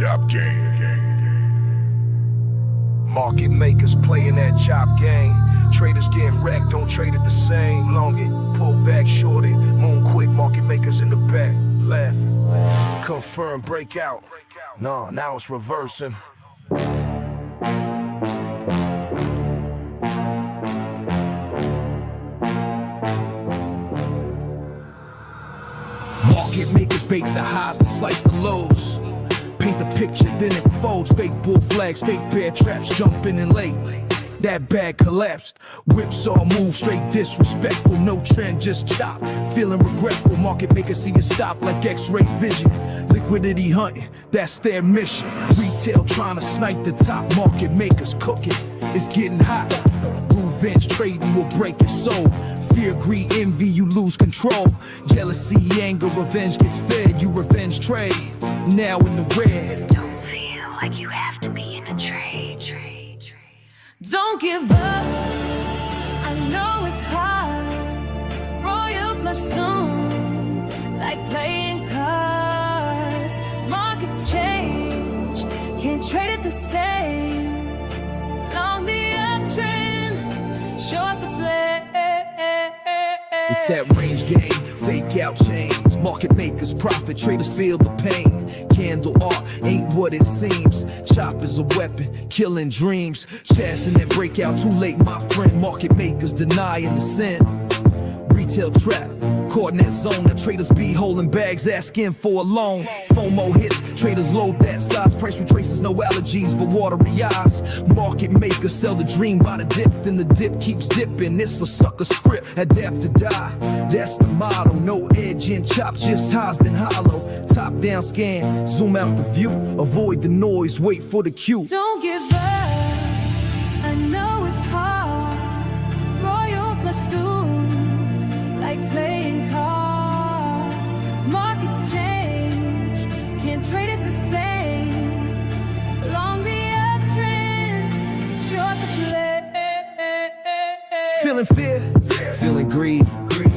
chop game. Market makers playing that chop game. Traders getting wrecked, don't trade it the same. Long it, pull back, short it, moon quick. Market makers in the back, left. Confirm breakout. No, now it's reversing. Market makers bait the highs and slice the lows. Paint the picture, then it folds. Fake bull flags, fake bear traps, jumping in late. That bag collapsed. Whips all move, straight disrespectful. No trend, just chop. Feeling regretful. Market makers see it stop like X-ray vision. Liquidity hunting, that's their mission. Retail trying to snipe the top. Market makers cooking, it's getting hot. Revenge trading will break your soul. Fear, greed, envy, you lose control. Jealousy, anger, revenge gets fed. You revenge trade, now in the red. Don't feel like you have to be in a trade. Don't give up, I know it's hard. Royal flush soon, like playing cards. Markets change, can't trade it the same. Long the uptrend, short the flame. It's that range game, fake out chains. Market makers profit, traders feel the pain. Candle art ain't what it seems. Chop is a weapon, killing dreams. Chasing that breakout too late, my friend. Market makers denying the sin. Retail trap, caught in that zone. The traders be holding bags, asking for a loan. FOMO hits, traders load that size. Price retraces, no allergies, but watery eyes. Market makers sell the dream by the dip, then the dip keeps dipping. It's a sucker script, adapt to die. That's the motto, no edge in chop, just highs then hollow. Top down scan, zoom out the view. Avoid the noise, wait for the cue. Don't give up, I know it's hard. Royal flush soon, like playing cards. Markets change, can't trade it the same. Long the uptrend, short the flame. Feeling fear, feeling greed,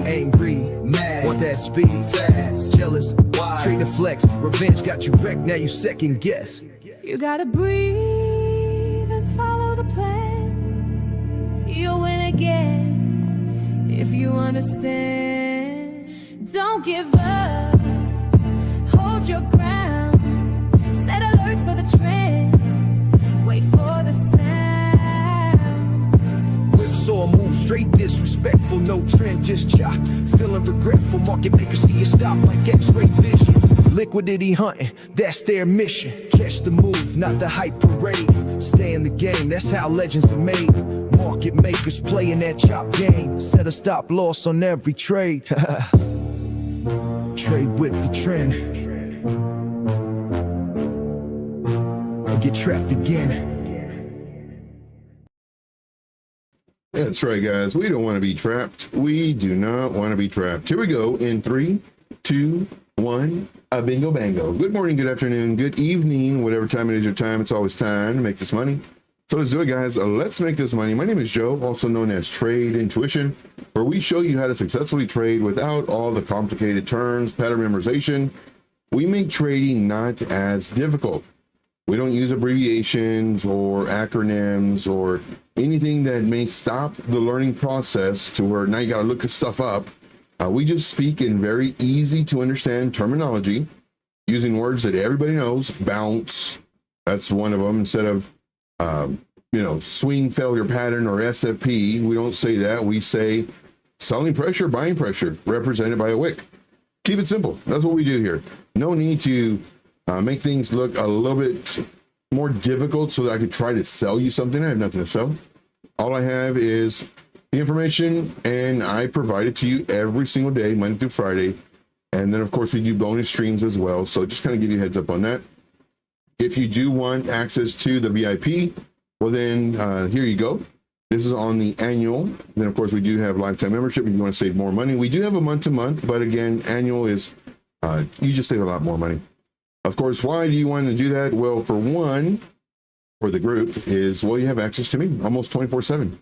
angry, mad, want that speed, fast, jealous, why? Trade the flex, revenge got you wrecked, now you second guess. You gotta breathe and follow the plan. You'll win again if you understand. Don't give up, hold your ground. Set alerts for the trend, wait for the sound. Whipsaw move straight disrespectful, no trend, just chop. Feeling regretful, market makers see you stop like X-ray vision. Liquidity hunting, that's their mission. Catch the move, not the hype parade. Stay in the game, that's how legends are made. Market makers playing that chop game. Set a stop loss on every trade. Trade with the trend and get trapped again. That's right, guys. We don't want to be trapped. We do not want to be trapped. Here we go in 3, 2, 1. A bingo bango. Good morning, good afternoon, good evening, whatever time it is your time. It's always time to make this money. So let's do it, guys. Let's make this money. My name is Joe, also known as Trade Intuition, where we show you how to successfully trade without all the complicated terms, pattern memorization. We make trading not as difficult. We don't use abbreviations or acronyms or anything that may stop the learning process to where now you got to look stuff up. We just speak in very easy to understand terminology using words that everybody knows. Bounce, that's one of them. Instead of, swing failure pattern or SFP, we don't say that. We say selling pressure, buying pressure, represented by a wick. Keep it simple. That's what we do here. No need to make things look a little bit more difficult so that I could try to sell you something. I have nothing to sell. All I have is the information, and I provide it to you every single day, Monday through Friday. And then, of course, we do bonus streams as well. So just kind of give you a heads up on that. If you do want access to the VIP, well, then here you go. This is on the annual. Then, of course, we do have lifetime membership if you want to save more money. We do have a month-to-month, but again, annual is, you just save a lot more money. Of course, why do you want to do that? Well, for one, for the group is, well, you have access to me almost 24/7.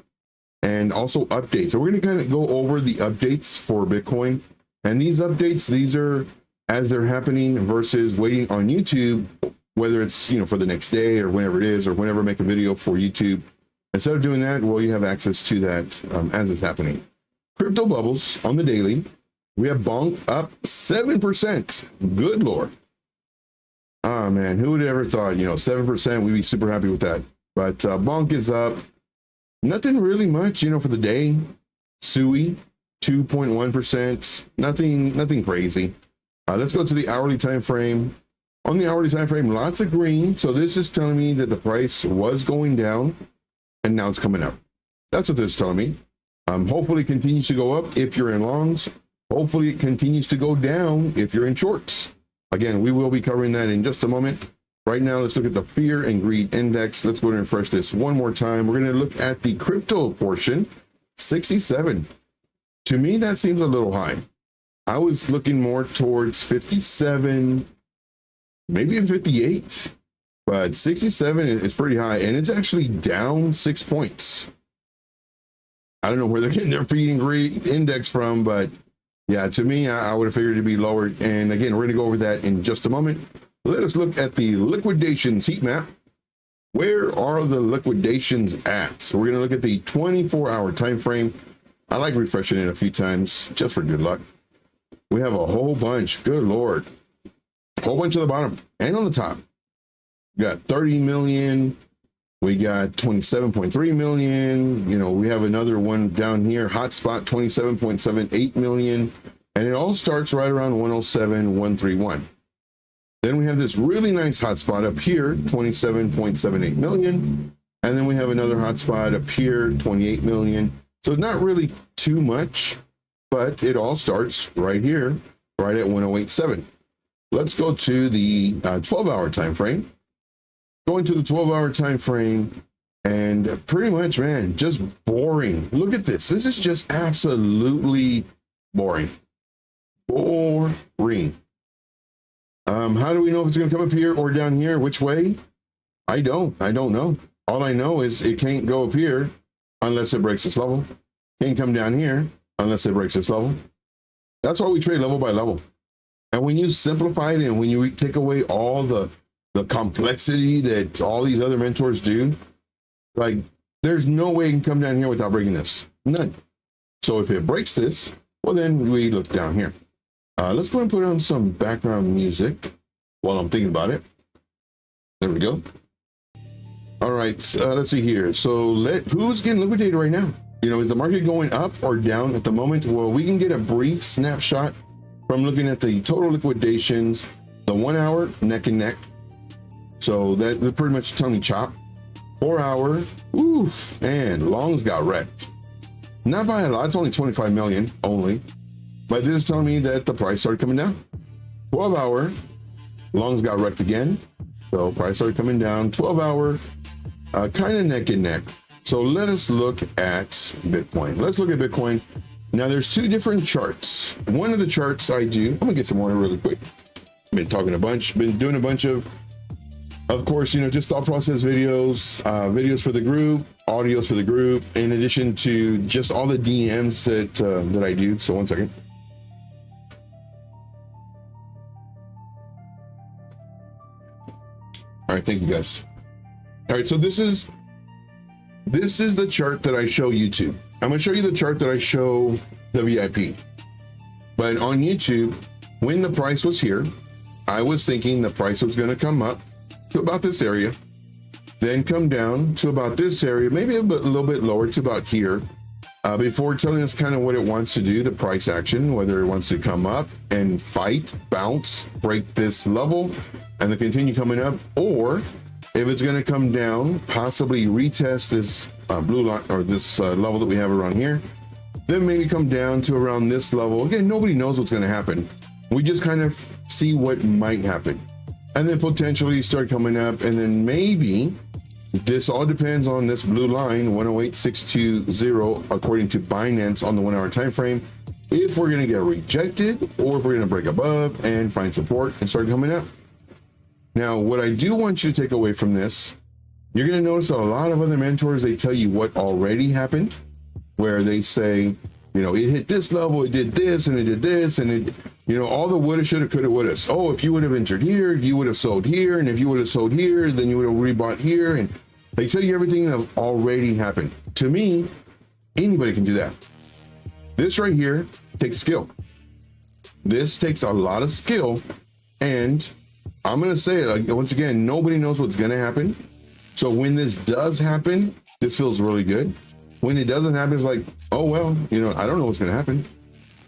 And also updates. So we're going to kind of go over the updates for Bitcoin. And these updates, these are as they're happening versus waiting on YouTube whether it's, you know, for the next day or whenever it is, or whenever I make a video for YouTube. Instead of doing that, well, you have access to that as it's happening. Crypto bubbles on the daily. We have Bonk up 7%. Good Lord. Oh man, who would have ever thought, you know, 7%, we'd be super happy with that. But Bonk is up. Nothing really much, you know, for the day. Sui, 2.1%. Nothing crazy. Let's go to the hourly time frame. On the hourly time frame, lots of green. So this is telling me that the price was going down and now it's coming up. That's what this is telling me. Hopefully it continues to go up if you're in longs. Hopefully it continues to go down if you're in shorts. Again, we will be covering that in just a moment. Right now, let's look at the fear and greed index. Let's go and refresh this one more time. We're going to look at the crypto portion, 67. To me, that seems a little high. I was looking more towards 57, maybe even 58, but 67 is pretty high, and it's actually down 6 points. I don't know where they're getting their fear and greed index from, but yeah, to me, I would have figured it'd be lower. And again, we're going to go over that in just a moment. Let us look at the liquidations heat map. Where are the liquidations at? So we're going to look at the 24-hour time frame. I like refreshing it a few times just for good luck. We have a whole bunch. Good Lord. A whole bunch at the bottom and on the top. We got 30 million. We got 27.3 million. You know, we have another one down here. Hotspot, 27.78 million. And it all starts right around 107,131. Then we have this really nice hotspot up here, 27.78 million. And then we have another hotspot up here, 28 million. So it's not really too much, but it all starts right here, right at 108.7. Let's go to the 12-hour time frame. Going to the 12-hour time frame, and pretty much, man, just boring. Look at this. This is just absolutely boring. Boring. How do we know if it's going to come up here or down here? Which way? I don't know. All I know is it can't go up here unless it breaks this level. Can't come down here unless it breaks this level. That's why we trade level by level. And when you simplify it and when you take away all the complexity that all these other mentors do, like, there's no way it can come down here without breaking this. None. So if it breaks this, well, then we look down here. Let's go and put on some background music while I'm thinking about it. There we go. All right, let's see here. So who's getting liquidated right now? You know, is the market going up or down at the moment? Well, we can get a brief snapshot from looking at the total liquidations, the 1 hour neck and neck. So that pretty much telling me chop. 4 hour, oof, and longs got wrecked. Not by a lot, it's only 25 million only. But this is telling me that the price started coming down. 12 hour, longs got wrecked again. So price started coming down. 12 hour, kind of neck and neck. So let us look at Bitcoin. Let's look at Bitcoin. Now there's two different charts. One of the charts I do, I'm gonna get some water really quick. Been talking a bunch, been doing a bunch of course, you know, just thought process videos, videos for the group, audios for the group, in addition to just all the DMs that I do. So one second. All right, thank you guys. All right, so this is the chart that I show YouTube. I'm gonna show you the chart that I show the VIP. But on YouTube, when the price was here, I was thinking the price was gonna come up to about this area, then come down to about this area, maybe a little bit lower to about here, before telling us kind of what it wants to do, the price action, whether it wants to come up and fight, bounce, break this level, and then continue coming up, or if it's going to come down, possibly retest this blue line or this level that we have around here, then maybe come down to around this level. Again, nobody knows what's going to happen. We just kind of see what might happen, and then potentially start coming up, and then maybe this all depends on this blue line 108,620 according to Binance on the 1 hour time frame, if we're going to get rejected or if we're going to break above and find support and start coming up. Now, what I do want you to take away from this, you're going to notice a lot of other mentors, they tell you what already happened, where they say, you know, it hit this level, it did this, and it did this, and You know, all the woulda, shoulda, coulda, wouldas. Oh, if you would have entered here, you would have sold here, and if you would have sold here, then you would have rebought here, and they tell you everything that already happened. To me, anybody can do that. This right here takes skill. This takes a lot of skill, and I'm gonna say it like, once again, nobody knows what's gonna happen. So when this does happen, this feels really good. When it doesn't happen, it's like, oh well, you know, I don't know what's gonna happen.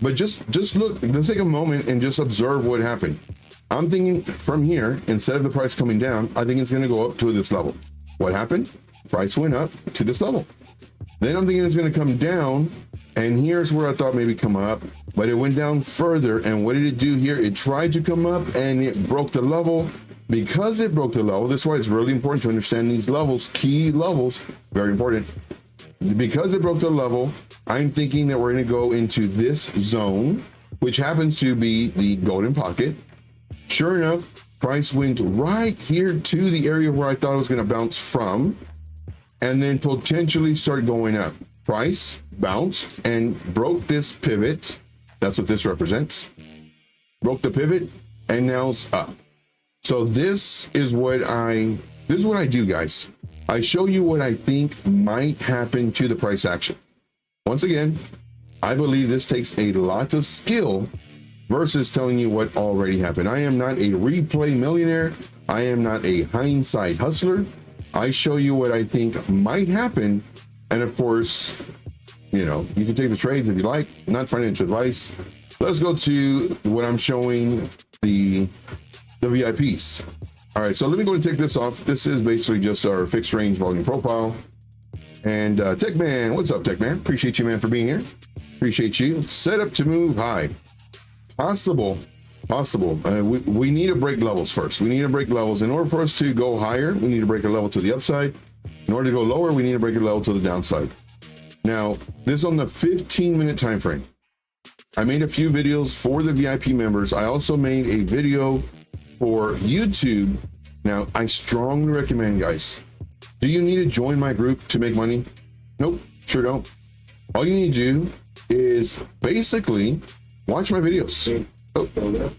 But just look, let's take a moment and just observe what happened. I'm thinking from here, instead of the price coming down, I think it's gonna go up to this level. What happened? Price went up to this level. Then I'm thinking it's gonna come down, and here's where I thought maybe come up, but it went down further. And what did it do here? It tried to come up and it broke the level. Because it broke the level, that's why it's really important to understand these levels, key levels, very important. Because it broke the level, I'm thinking that we're going to go into this zone, which happens to be the golden pocket. Sure enough, price went right here to the area where I thought it was going to bounce from, and then potentially start going up. Price bounced and broke this pivot. That's what this represents. Broke the pivot and now it's up. So this is what I do, guys. I show you what I think might happen to the price action. Once again, I believe this takes a lot of skill versus telling you what already happened. I am not a replay millionaire. I am not a hindsight hustler. I show you what I think might happen. And of course, you know, you can take the trades if you like, not financial advice. Let's go to what I'm showing the VIPs. All right, so let me go and take this off. This is basically just our fixed range volume profile. And Tech Man, what's up, Tech Man? Appreciate you, man, for being here. Appreciate you. Set up to move high. Possible. We need to break levels first. We need to break levels. In order for us to go higher, we need to break a level to the upside. In order to go lower, we need to break a level to the downside. Now, this is on the 15-minute time frame. I made a few videos for the VIP members. I also made a video for YouTube. Now, I strongly recommend, guys, do you need to join my group to make money? Nope, sure don't. All you need to do is basically watch my videos.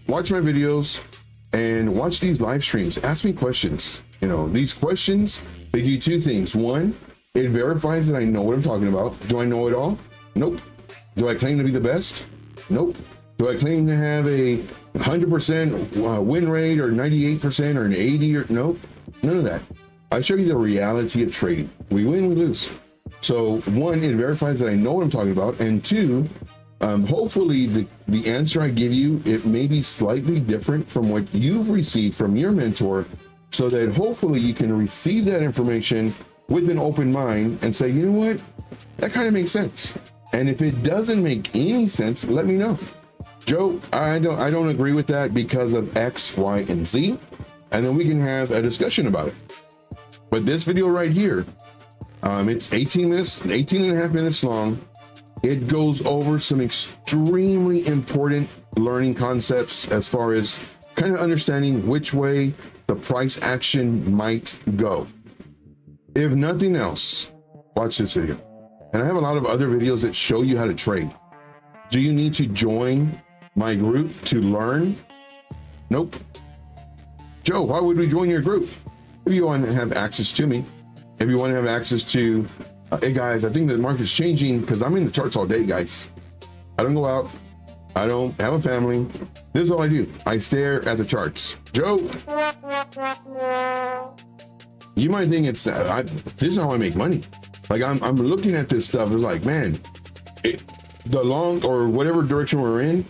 Watch my videos and watch these live streams. Ask me questions. You know, these questions, they do two things. One, it verifies that I know what I'm talking about. Do I know it all? Nope. Do I claim to be the best? Nope. Do I claim to have a 100% win rate or 98% or an 80 or nope? None of that. I show you the reality of trading. We win, we lose. So one, it verifies that I know what I'm talking about. And two, hopefully the answer I give you, it may be slightly different from what you've received from your mentor, so that hopefully you can receive that information with an open mind and say, you know what, that kind of makes sense. And if it doesn't make any sense, let me know. Joe, I don't agree with that because of X, Y, and Z. And then we can have a discussion about it. But this video right here, it's 18 and a half minutes long. It goes over some extremely important learning concepts as far as kind of understanding which way the price action might go. If nothing else, watch this video. And I have a lot of other videos that show you how to trade. Do you need to join my group to learn? Nope. Joe, why would we join your group? If you want to have access to me, if you want to have access to, hey guys, I think the market's changing because I'm in the charts all day, guys. I don't go out. I don't have a family. This is all I do. I stare at the charts. Joe, you might think it's, this is how I make money. Like I'm looking at this stuff. It's like, man, the long or whatever direction we're in,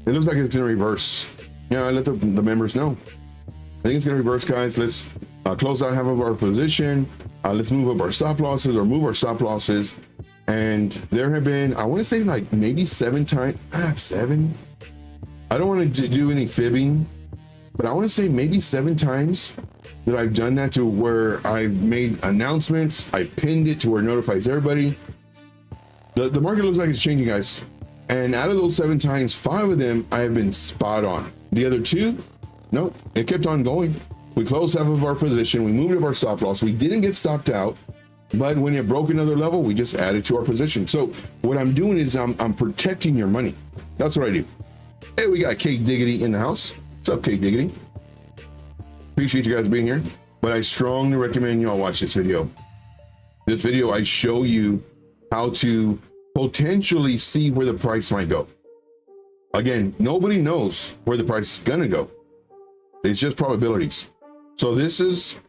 it looks like it's going to reverse. You know, I let the members know. I think it's going to reverse, guys. Let's close out half of our position. Let's move up our stop losses or move our stop losses. And there have been, I want to say like maybe 7 times, 7. I don't want to do any fibbing, but I want to say maybe 7 times that I've done that to where I've made announcements. I pinned it to where it notifies everybody. The market looks like it's changing, guys. And out of those 7 times, 5 of them I have been spot on. The other 2, nope, it kept on going. We closed half of our position. We moved up our stop loss. We didn't get stopped out, but when it broke another level, we just added to our position. So what I'm doing is I'm protecting your money. That's what I do. Hey, we got Kate Diggity in the house. What's up, Kate Diggity? Appreciate you guys being here, but I strongly recommend y'all watch this video. This video, I show you how to potentially see where the price might go. Again, nobody knows where the price is gonna go. It's just probabilities. So this is,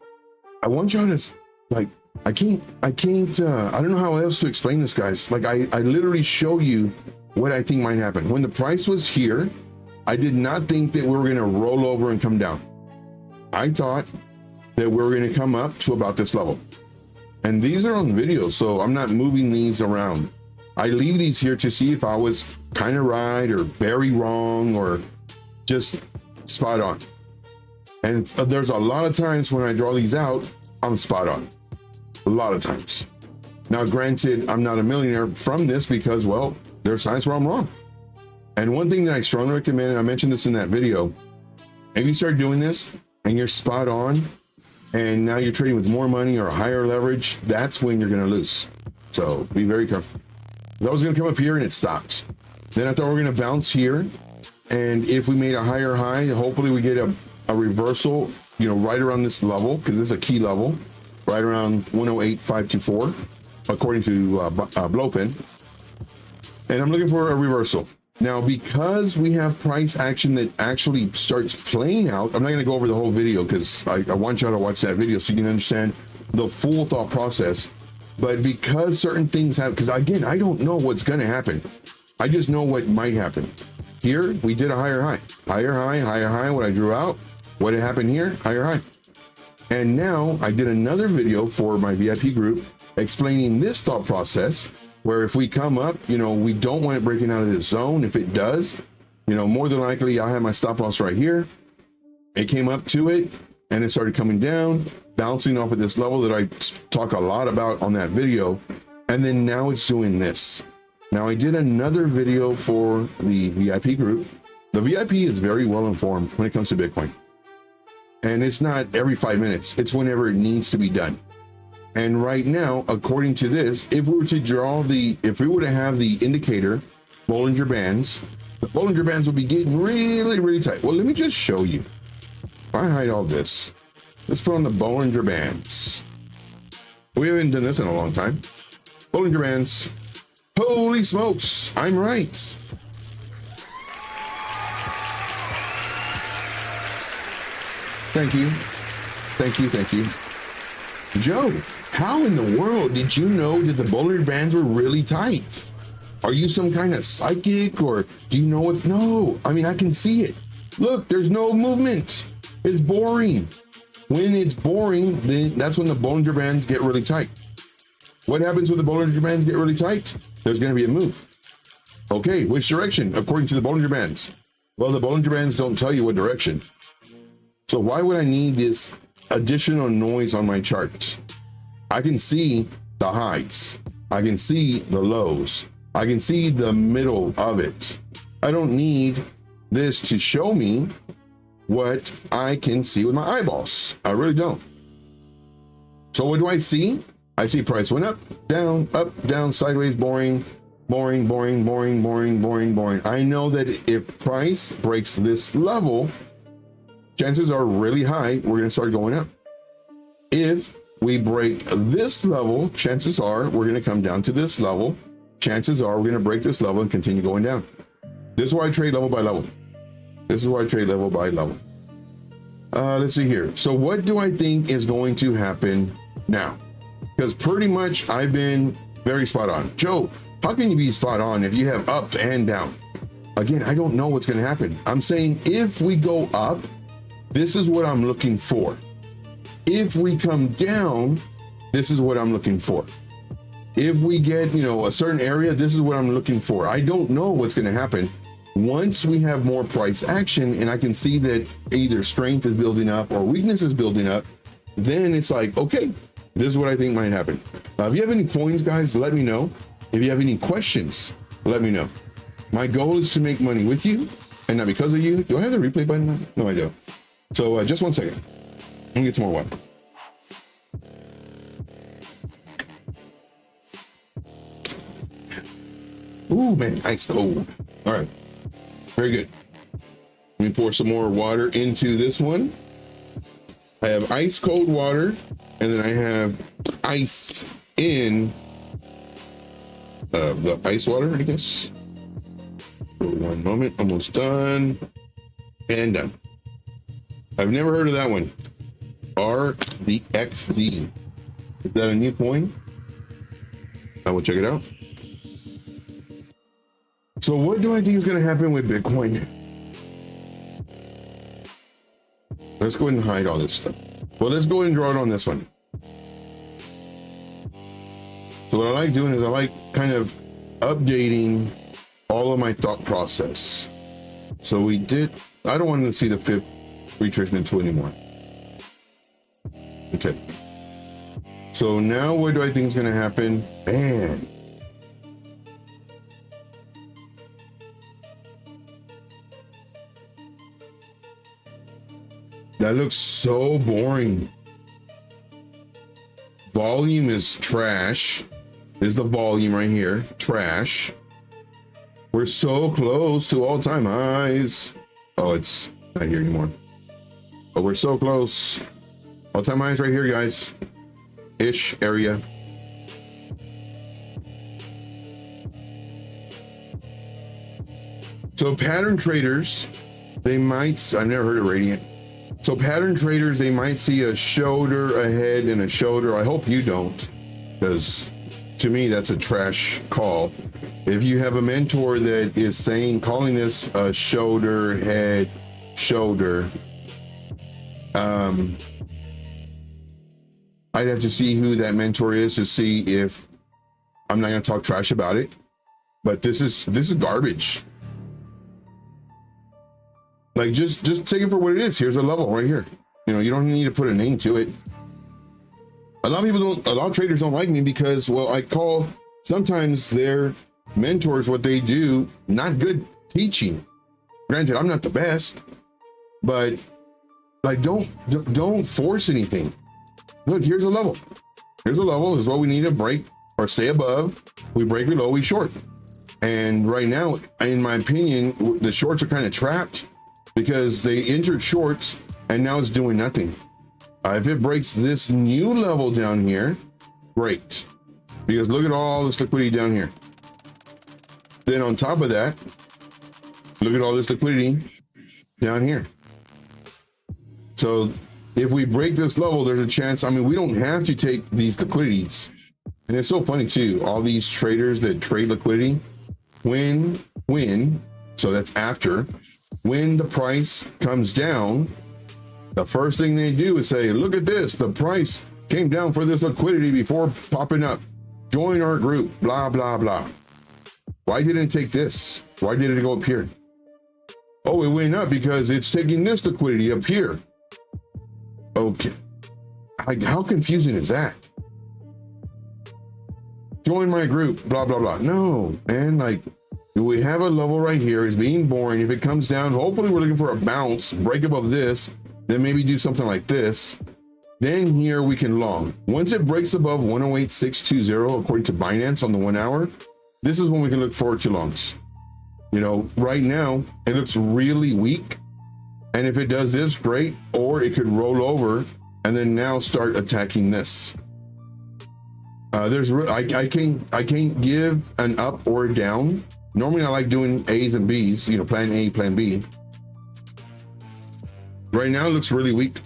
I want y'all to, like, I don't know how else to explain this, guys. Like, I literally show you what I think might happen. When the price was here, I did not think that we were gonna roll over and come down. I thought that we were gonna come up to about this level. And these are on video, so I'm not moving these around. I leave these here to see if I was kind of right or very wrong or just spot on. And there's a lot of times when I draw these out, I'm spot on. A lot of times. Now, granted, I'm not a millionaire from this because, well, there's times where I'm wrong. And one thing that I strongly recommend, and I mentioned this in that video, if you start doing this and you're spot on, and now you're trading with more money or higher leverage, that's when you're going to lose. So be very careful. I was going to come up here and it stopped. Then I thought we were going to bounce here. And if we made a higher high, hopefully we get a reversal, you know, right around this level, because this is a key level, right around 108.524, according to Blowpin. And I'm looking for a reversal. Now, because we have price action that actually starts playing out, I'm not going to go over the whole video because I want y'all to watch that video so you can understand the full thought process. But because certain things have, because again, I don't know what's going to happen. I just know what might happen. Here, we did a higher high, higher high, higher high. What I drew out, what had happened here, higher high. And now I did another video for my VIP group explaining this thought process, where if we come up, you know, we don't want it breaking out of this zone. If it does, you know, more than likely I'll have my stop loss right here. It came up to it and it started coming down, bouncing off of this level that I talk a lot about on that video. And then now it's doing this. Now I did another video for the VIP group. The VIP is very well informed when it comes to Bitcoin. And it's not every 5 minutes, it's whenever it needs to be done. And right now, according to this, if we were to draw if we were to have the indicator Bollinger Bands, the Bollinger Bands will be getting really, really tight. Well, let me just show you. If I hide all this, let's put on the Bollinger Bands. We haven't done this in a long time. Bollinger Bands. Holy smokes, I'm right. Thank you. Thank you, thank you. Joe, how in the world did you know that the Bollinger Bands were really tight? Are you some kind of psychic, or do you know what's, no, I mean, I can see it. Look, there's no movement. It's boring. When it's boring, then that's when the Bollinger Bands get really tight. What happens when the Bollinger Bands get really tight? There's going to be a move. Okay, which direction, according to the Bollinger Bands? Well, the Bollinger Bands don't tell you what direction. So why would I need this additional noise on my chart? I can see the highs. I can see the lows. I can see the middle of it. I don't need this to show me what I can see with my eyeballs. I really don't. So what do I see? I see price went up, down, sideways, boring, boring, boring, boring, boring, boring, boring. I know that if price breaks this level, chances are really high we're going to start going up. If we break this level, chances are we're going to come down to this level. Chances are we're going to break this level and continue going down. This is why I trade level by level. This is why I trade level by level. Let's see here. So what do I think is going to happen now? Because pretty much I've been very spot on. Joe, how can you be spot on if you have up and down? Again, I don't know what's going to happen. I'm saying if we go up, this is what I'm looking for. If we come down, this is what I'm looking for. If we get, you know, a certain area, this is what I'm looking for. I don't know what's going to happen. Once we have more price action and I can see that either strength is building up or weakness is building up, then it's like, okay, this is what I think might happen. If you have any coins, guys, let me know. If you have any questions, let me know. My goal is to make money with you and not because of you. Do I have the replay button on? No, I don't. So just 1 second. Let me get some more water. Ooh, man, ice cold. All right, very good. Let me pour some more water into this one. I have ice cold water, and then I have ice in the ice water, I guess. One moment, almost done. And done. I've never heard of that one. RDXD. Is that a new coin? I will check it out. So what do I think is going to happen with Bitcoin? Let's go ahead and hide all this stuff. Well, let's go ahead and draw it on this one. So what I like doing is I like kind of updating all of my thought process. So we did, I don't want to see the 5th retracement tool anymore. Okay. So now what do I think is going to happen? Man. That looks so boring. Volume is trash. There's the volume right here. Trash. We're so close to all-time highs. Oh, it's not here anymore. But we're so close. All-time highs right here, guys. Ish area. So pattern traders, they might, I've never heard of Radiant. So pattern traders, they might see a shoulder ahead and a shoulder. I hope you don't, because to me, that's a trash call. If you have a mentor that is calling this a shoulder, head, shoulder, I'd have to see who that mentor is to see if, I'm not going to talk trash about it, but this is garbage. Like just take it for what it is. Here's a level right here. You know, you don't need to put a name to it. A lot of traders don't like me because, well, I call sometimes their mentors, what they do, not good teaching. Granted, I'm not the best, but like don't force anything. Look, here's a level. Here's a level. This is what we need to break or stay above. We break below, we short. And right now, in my opinion, the shorts are kind of trapped because they entered shorts and now it's doing nothing. If it breaks this new level down here, great. Because look at all this liquidity down here. Then on top of that, look at all this liquidity down here. So if we break this level, there's a chance, I mean, we don't have to take these liquidities. And it's so funny too, all these traders that trade liquidity, when, so that's after, when the price comes down, the first thing they do is say, look at this, the price came down for this liquidity before popping up. Join our group, blah, blah, blah. Why didn't it take this? Why did it go up here? Oh, it went up because it's taking this liquidity up here. Okay. How confusing is that? Join my group, blah, blah, blah. No, man, like, we have a level right here. It's being boring. If it comes down, hopefully we're looking for a bounce, break above this, then maybe do something like this. Then here we can long. Once it breaks above 108.620, according to Binance on the 1 hour, this is when we can look forward to longs. You know, right now it looks really weak. And if it does this, great. Or it could roll over and then now start attacking this. I can't give an up or a down. Normally I like doing A's and B's, you know, plan A, plan B. Right now it looks really weak.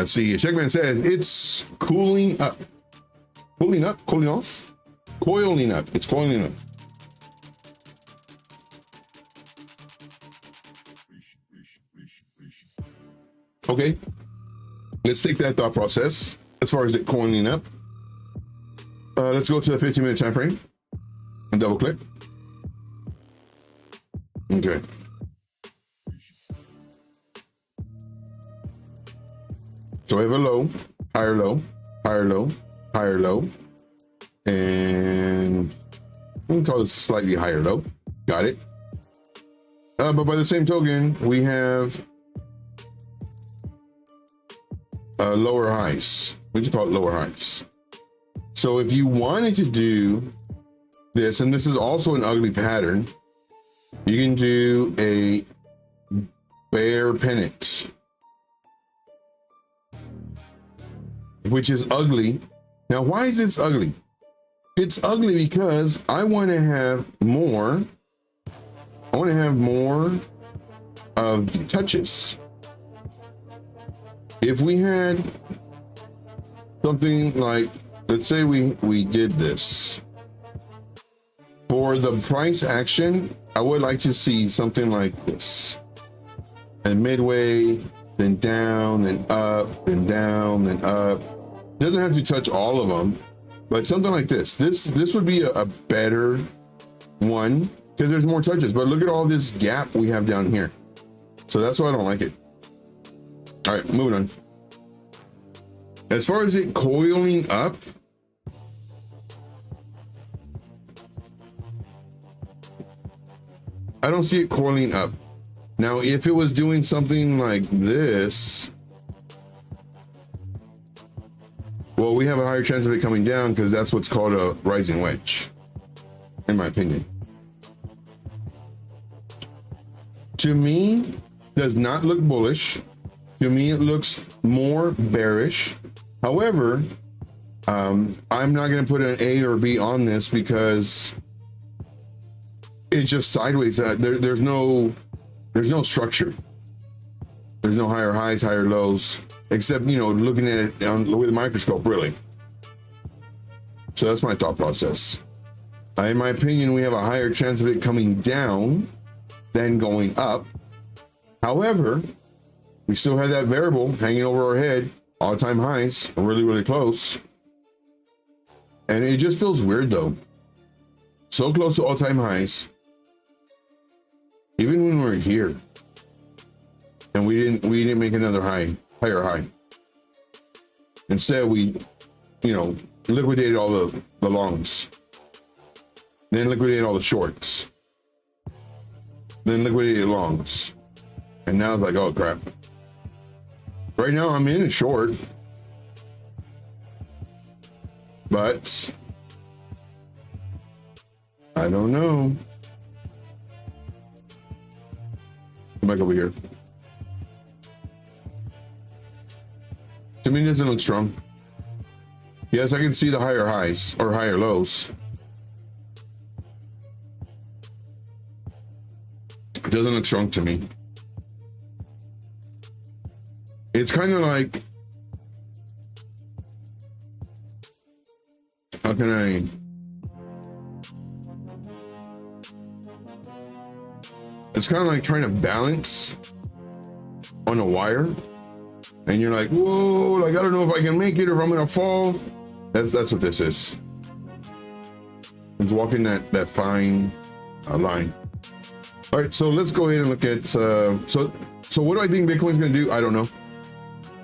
See, Checkman says it's cooling up. Cooling up? Cooling off? Coiling up. It's coiling up. Okay. Let's take that thought process as far as it coiling up. Let's go to the 15-minute time frame and double click. Okay. So we have a low, higher low, higher low, higher low, and we can call this a slightly higher low. Got it. But by the same token, we have lower highs. We just call it lower highs. So if you wanted to do this, and this is also an ugly pattern. You can do a bear pennant, which is ugly. Now, why is this ugly? It's ugly because I want to have more. I want to have more of touches. If we had something like, let's say we did this for the price action, I would like to see something like this, and midway, then down, then up, then down, then up. Doesn't have to touch all of them, but something like this. This would be a better one because there's more touches. But look at all this gap we have down here. So that's why I don't like it. All right, moving on. As far as it coiling up, I don't see it coiling up. Now, if it was doing something like this, well, we have a higher chance of it coming down because that's what's called a rising wedge, in my opinion. To me, does not look bullish. To me, it looks more bearish. However, I'm not going to put an A or B on this because it's just sideways. There's no structure. There's no higher highs, higher lows, except, you know, looking at it with a microscope, really. So that's my thought process. In my opinion, we have a higher chance of it coming down than going up. However, we still have that variable hanging over our head, all-time highs, really, really close. And it just feels weird though. So close to all-time highs. Even when we're here. And we didn't make another higher high. Instead, we, you know, liquidated all the longs. Then liquidated all the shorts. Then liquidated longs. And now it's like, oh crap. Right now I'm in a short. But I don't know. Come back over here. To me, it doesn't look strong. Yes, I can see the higher highs or higher lows. It doesn't look strong to me. It's kind of like, how can I? It's kind of like trying to balance on a wire, and you're like, whoa, like I don't know if I can make it or if I'm gonna fall. That's what this is. It's walking that fine line. All right, so let's go ahead and look at so what do I think Bitcoin's gonna do? I don't know.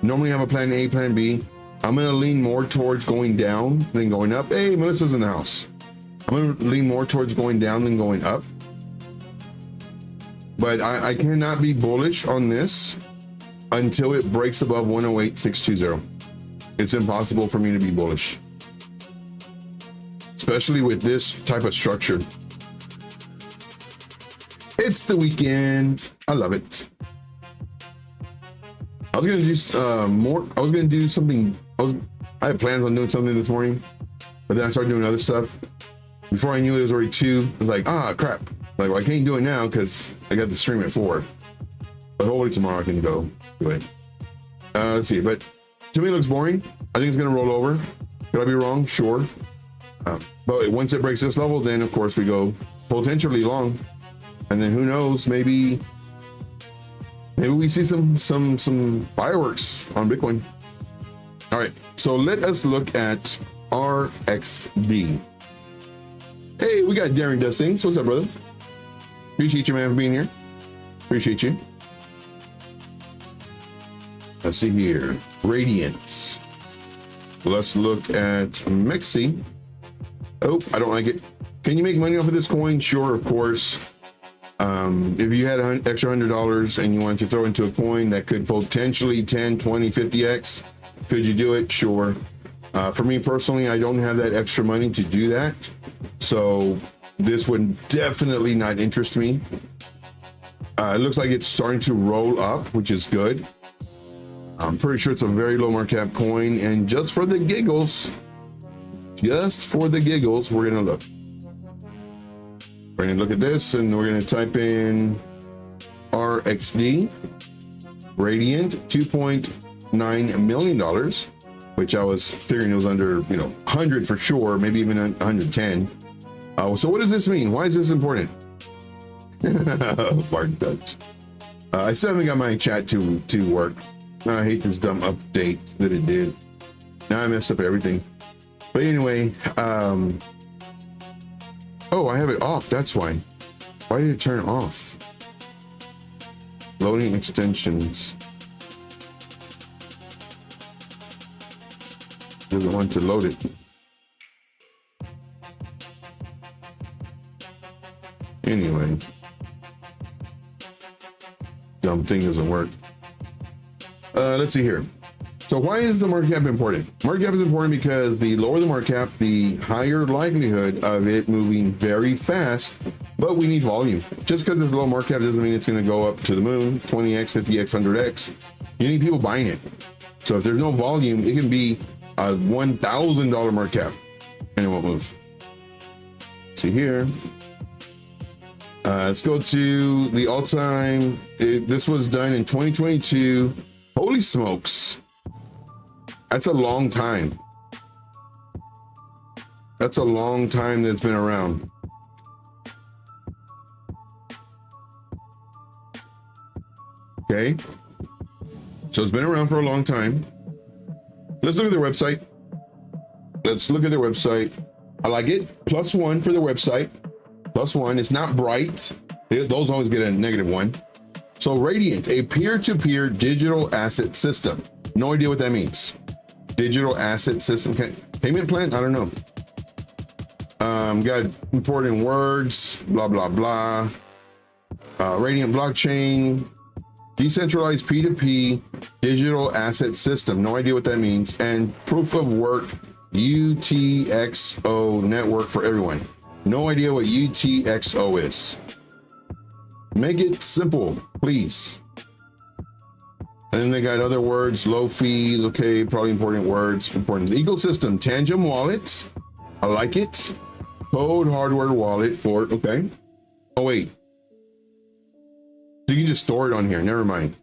Normally I have a plan A, plan B. I'm gonna lean more towards going down than going up. Hey, Melissa's in the house. I'm gonna lean more towards going down than going up. But I cannot be bullish on this until it breaks above 108,620. It's impossible for me to be bullish, especially with this type of structure. It's the weekend. I love it. I was gonna do more. I was gonna do something. I had plans on doing something this morning, but then I started doing other stuff. Before I knew it was already 2. I was like, crap. Like, well, I can't do it now because I got the stream at 4. But hopefully tomorrow I can go do it. Let's see. But to me, it looks boring. I think it's gonna roll over. Could I be wrong? Sure. But once it breaks this level, then of course we go potentially long, and then who knows? Maybe we see some fireworks on Bitcoin. All right, so let us look at RXD. Hey, we got Daring Does Things. What's up, brother? Appreciate you, man, for being here. Appreciate you. Let's see here. Radiance. Let's look at Mexi. Oh, I don't like it. Can you make money off of this coin? Sure, of course. If you had an extra $100 and you wanted to throw into a coin that could potentially 10, 20, 50x, could you do it? Sure. For me personally, I don't have that extra money to do that. So this would definitely not interest me. It looks like it's starting to roll up, which is good. I'm pretty sure it's a very low market cap coin, and just for the giggles, we're gonna look. We're gonna look at this, and we're gonna type in RXD Radiant, $2.9 million, which I was figuring it was under 100 for sure, maybe even 110. So what does this mean? Why is this important? Martin Dutch. I still haven't got my chat to work. I hate this dumb update that it did. Now I messed up everything. But anyway, oh, I have it off. That's why. Why did it turn off? Loading extensions. Doesn't want to load it. Anyway. Dumb thing doesn't work. Let's see here. So why is the market cap important? Market cap is important because the lower the market cap, the higher likelihood of it moving very fast, but we need volume. Just because there's a low market cap doesn't mean it's going to go up to the moon, 20x, 50x, 100x. You need people buying it. So if there's no volume, it can be a $1,000 market cap and it won't move. See here. Let's go to the all-time. This was done in 2022. Holy smokes. That's a long time. That's a long time that's been around. Okay. So it's been around for a long time. Let's look at their website. I like it. +1 for the website. +1. It's not bright. Those always get a -1. So Radiant, a peer-to-peer digital asset system. No idea what that means. Digital asset system. Payment plan? I don't know. Got important words, blah, blah, blah. Radiant blockchain, decentralized P2P digital asset system. No idea what that means. And proof of work, UTXO network for everyone. No idea what UTXO is. Make it simple, please. And then they got other words, low fees, okay, probably important words, important. Ecosystem, Tangent wallets, I like it. Code hardware wallet for, okay. Oh wait, you can just store it on here, never mind.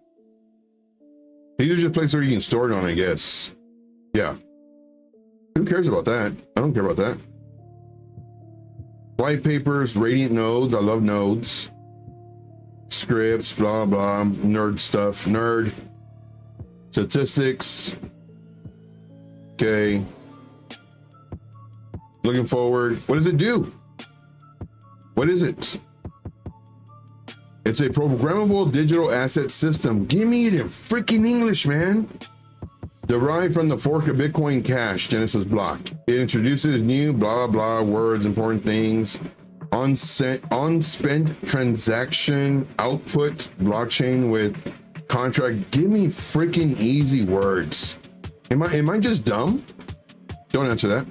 These are just places where you can store it on, I guess. Yeah. Who cares about that? I don't care about that. White papers, Radiant nodes, I love nodes. Scripts, blah, blah, nerd stuff, nerd. Statistics. Okay. Looking forward. What does it do? What is it? It's a programmable digital asset system. Give me it in freaking English, man. Derived from the fork of Bitcoin Cash, Genesis block. It introduces new blah, blah words, important things. On-spent transaction output blockchain with contract. Give me freaking easy words. Am I just dumb? Don't answer that.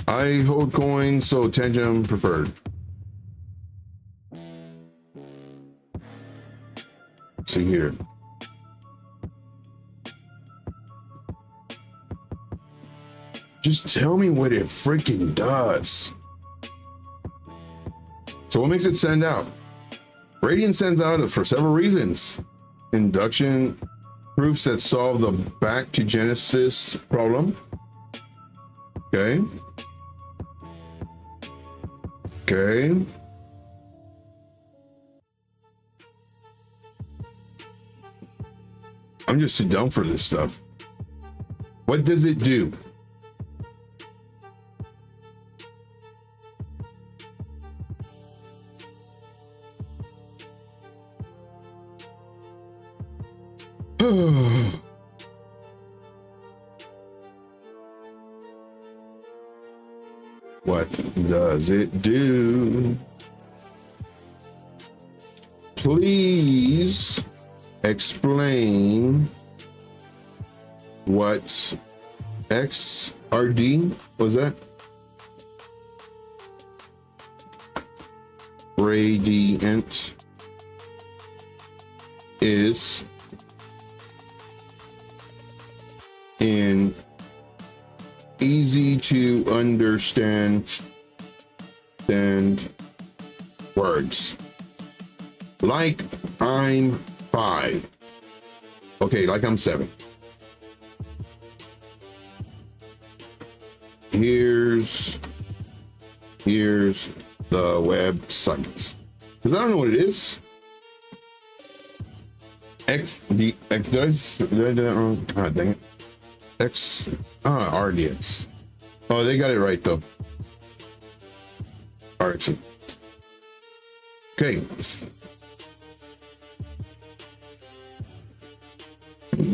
I hold coins, so Tangent preferred. See here. Just tell me what it freaking does. So what makes it send out? Radiant sends out for several reasons. Induction proofs that solve the back to Genesis problem. Okay. Okay. I'm just too dumb for this stuff. What does it do? What does it do? Please explain what XRD was that? Radiant is in easy to understand words. Like I'm 5. Okay, like I'm 7. Here's the website. Because I don't know what it is. Did I do that wrong? Ah, dang it. RDX. Oh, they got it right though. RX. Okay.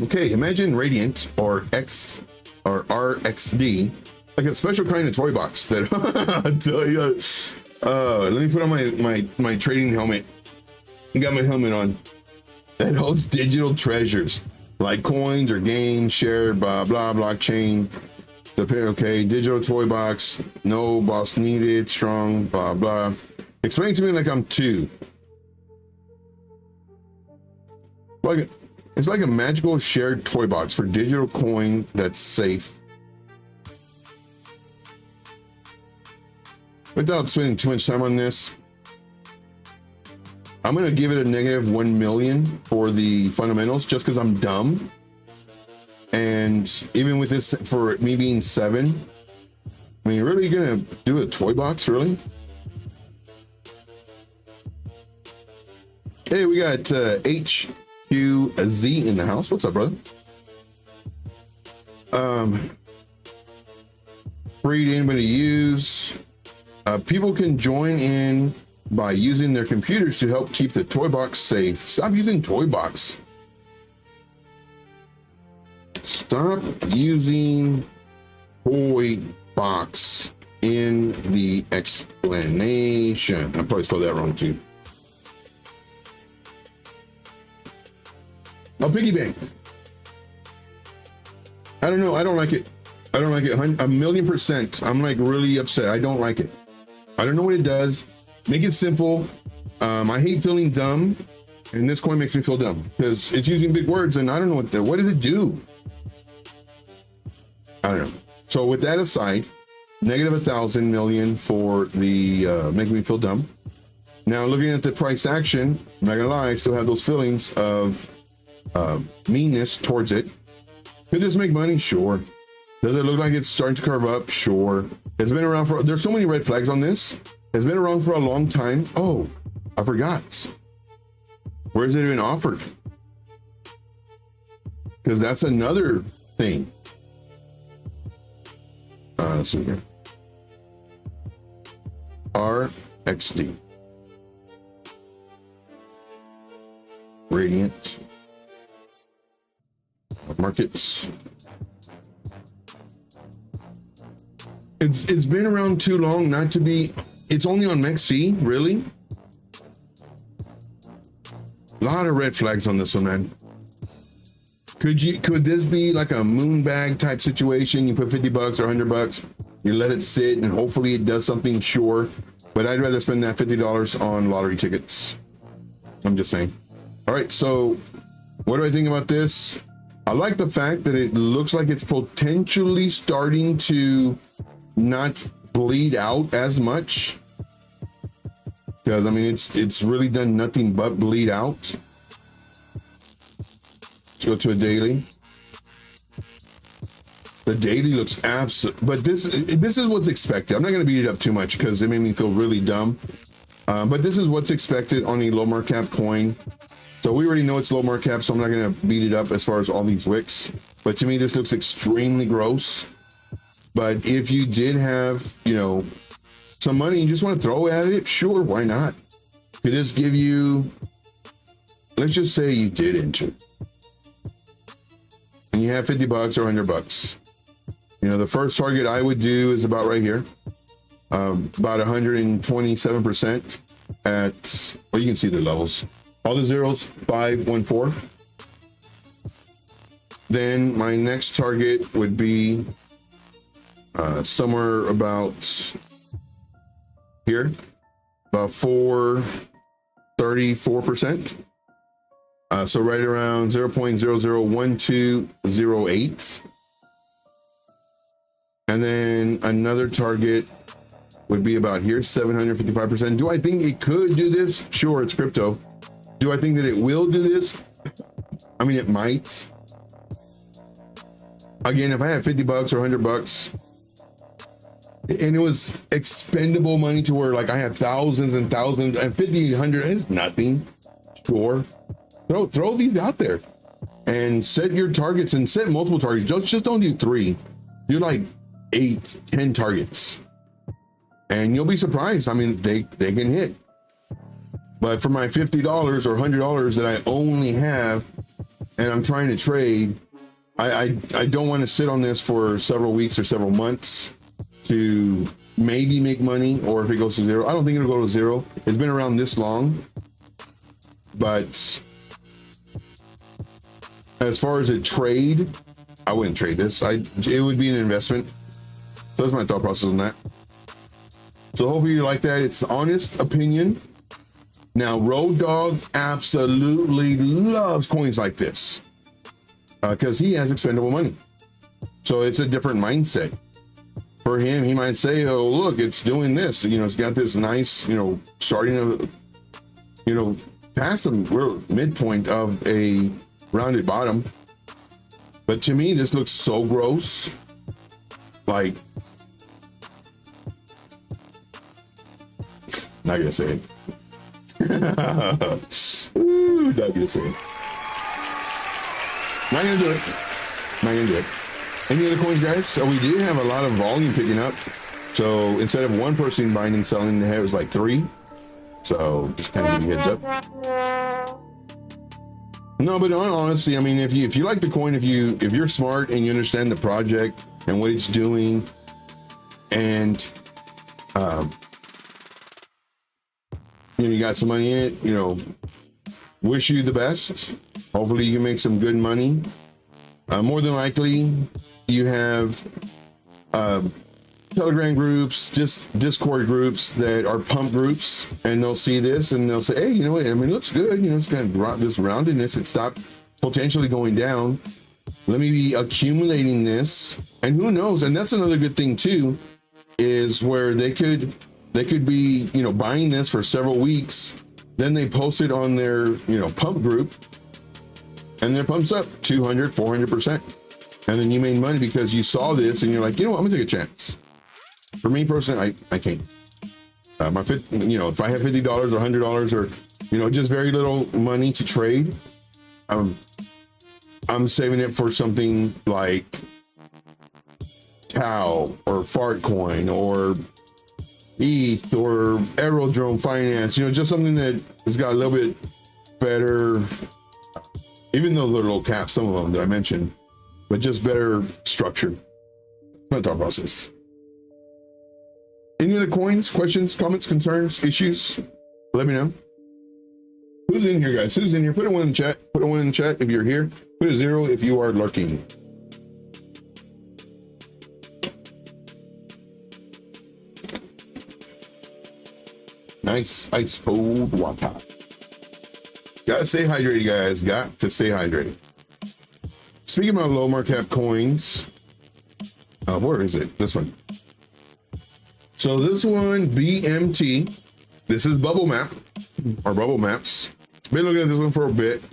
Okay, imagine Radiant or X or RXD, like a special kind of toy box that I'll tell you. Let me put on my trading helmet. I got my helmet on. That holds digital treasures like coins or games shared by blah blockchain. Okay, digital toy box, no boss needed, strong, blah blah. Explain to me like I'm 2. Like it's like a magical shared toy box for digital coin that's safe. Without spending too much time on this, I'm gonna give it a negative 1 million for the fundamentals just because I'm dumb. And even with this, for me being 7, I mean, really gonna do a toy box, really? Hey, we got HQZ in the house. What's up, brother? Free to anybody to use. People can join in by using their computers to help keep the toy box safe. Stop using toy box. Stop using toy box in the explanation. I probably spelled that wrong too. Oh, piggy bank. I don't know. I don't like it. I don't like it. 1,000,000%. I'm like really upset. I don't like it. I don't know what it does. Make it simple. I hate feeling dumb, and this coin makes me feel dumb because it's using big words, and I don't know what does it do? I don't know. So with that aside, negative 1,000 million for the making me feel dumb. Now looking at the price action, I'm not gonna lie, I still have those feelings of meanness towards it. Could this make money? Sure. Does it look like it's starting to curve up? Sure. It's been around for, there's so many red flags on this. It's been around for a long time. Oh, I forgot. Where's it even offered? Because that's another thing. Let's see here. RXD. Radiant. Markets. It's been around too long not to be. It's only on MEXC, really. A lot of red flags on this one, man. Could this be like a moon bag type situation? You put 50 bucks or 100 bucks, you let it sit, and hopefully it does something, sure. But I'd rather spend that $50 on lottery tickets. I'm just saying. All right, so what do I think about this? I like the fact that it looks like it's potentially starting to not bleed out as much. Because I mean, it's really done nothing but bleed out. Let's go to a daily. The daily looks absolute, but this is what's expected. I'm not going to beat it up too much because it made me feel really dumb. But this is what's expected on a low market cap coin. So we already know it's low market cap, so I'm not going to beat it up as far as all these wicks. But to me, this looks extremely gross. But if you did have, you know, some money you just want to throw at it, sure, why not? Could this give you, let's just say you did enter, and you have 50 bucks or 100 bucks. You know, the first target I would do is about right here, about 127% at, well, you can see the levels. All the zeros, 514. Then my next target would be somewhere about here, 4.34%. So right around 0.001208. And then another target would be about here, 755%. Do I think it could do this? Sure, it's crypto. Do I think that it will do this? I mean, it might. Again, if I had 50 bucks or 100 bucks and it was expendable money to where like I have thousands and thousands, and 50, 100 is nothing. Sure. Throw these out there and set your targets, and set multiple targets. Just don't do 3. Do like 8, 10 targets. And you'll be surprised. I mean, they can hit. But for my $50 or $100 that I only have, and I'm trying to trade, I don't want to sit on this for several weeks or several months to maybe make money, or if it goes to 0. I don't think it'll go to 0. It's been around this long. But as far as a trade, I wouldn't trade this. It would be an investment. That's my thought process on that. So hopefully you like that. It's honest opinion. Now, Road Dogg absolutely loves coins like this because he has expendable money. So it's a different mindset. For him, he might say, oh, look, it's doing this. You know, it's got this nice, you know, starting to, you know, past the midpoint of a rounded bottom. But to me, this looks so gross. Like, not gonna say it. Ooh, not gonna say it. Not gonna do it. Not gonna do it. Any other coins, guys? So we do have a lot of volume picking up. So instead of one person buying and selling, it was like 3. So just kind of give you a heads up. No, but honestly, I mean, if you like the coin, if you're smart and you understand the project and what it's doing, and you got some money in it, you know, wish you the best. Hopefully you can make some good money. More than likely you have Telegram groups, Discord groups that are pump groups, and they'll see this and they'll say, hey, you know what, I mean, it looks good, you know, it's kind of this roundedness, it stopped potentially going down, let me be accumulating this. And who knows, and that's another good thing too, is where they could be, you know, buying this for several weeks, then they post it on their, you know, pump group, and their pump's up 200, 400%. And then you made money because you saw this and you're like, you know what, I'm gonna take a chance. For me personally, I can't. You know, if I have $50 or $100 or, you know, just very little money to trade, I'm saving it for something like Tau or Fartcoin or ETH or Aerodrome Finance, you know, just something that has got a little bit better, even though they're low cap, some of them that I mentioned, but just better structured. My thought process. Any other coins, questions, comments, concerns, issues? Let me know. Who's in here, guys? Who's in here? Put a 1 in the chat. Put a 1 in the chat if you're here. Put a 0 if you are lurking. Nice ice cold water. Gotta stay hydrated, guys. Got to stay hydrated. Speaking about low market cap coins, where is it? This one. So this one, BMT. This is Bubble Map or Bubble Maps. Been looking at this one for a bit,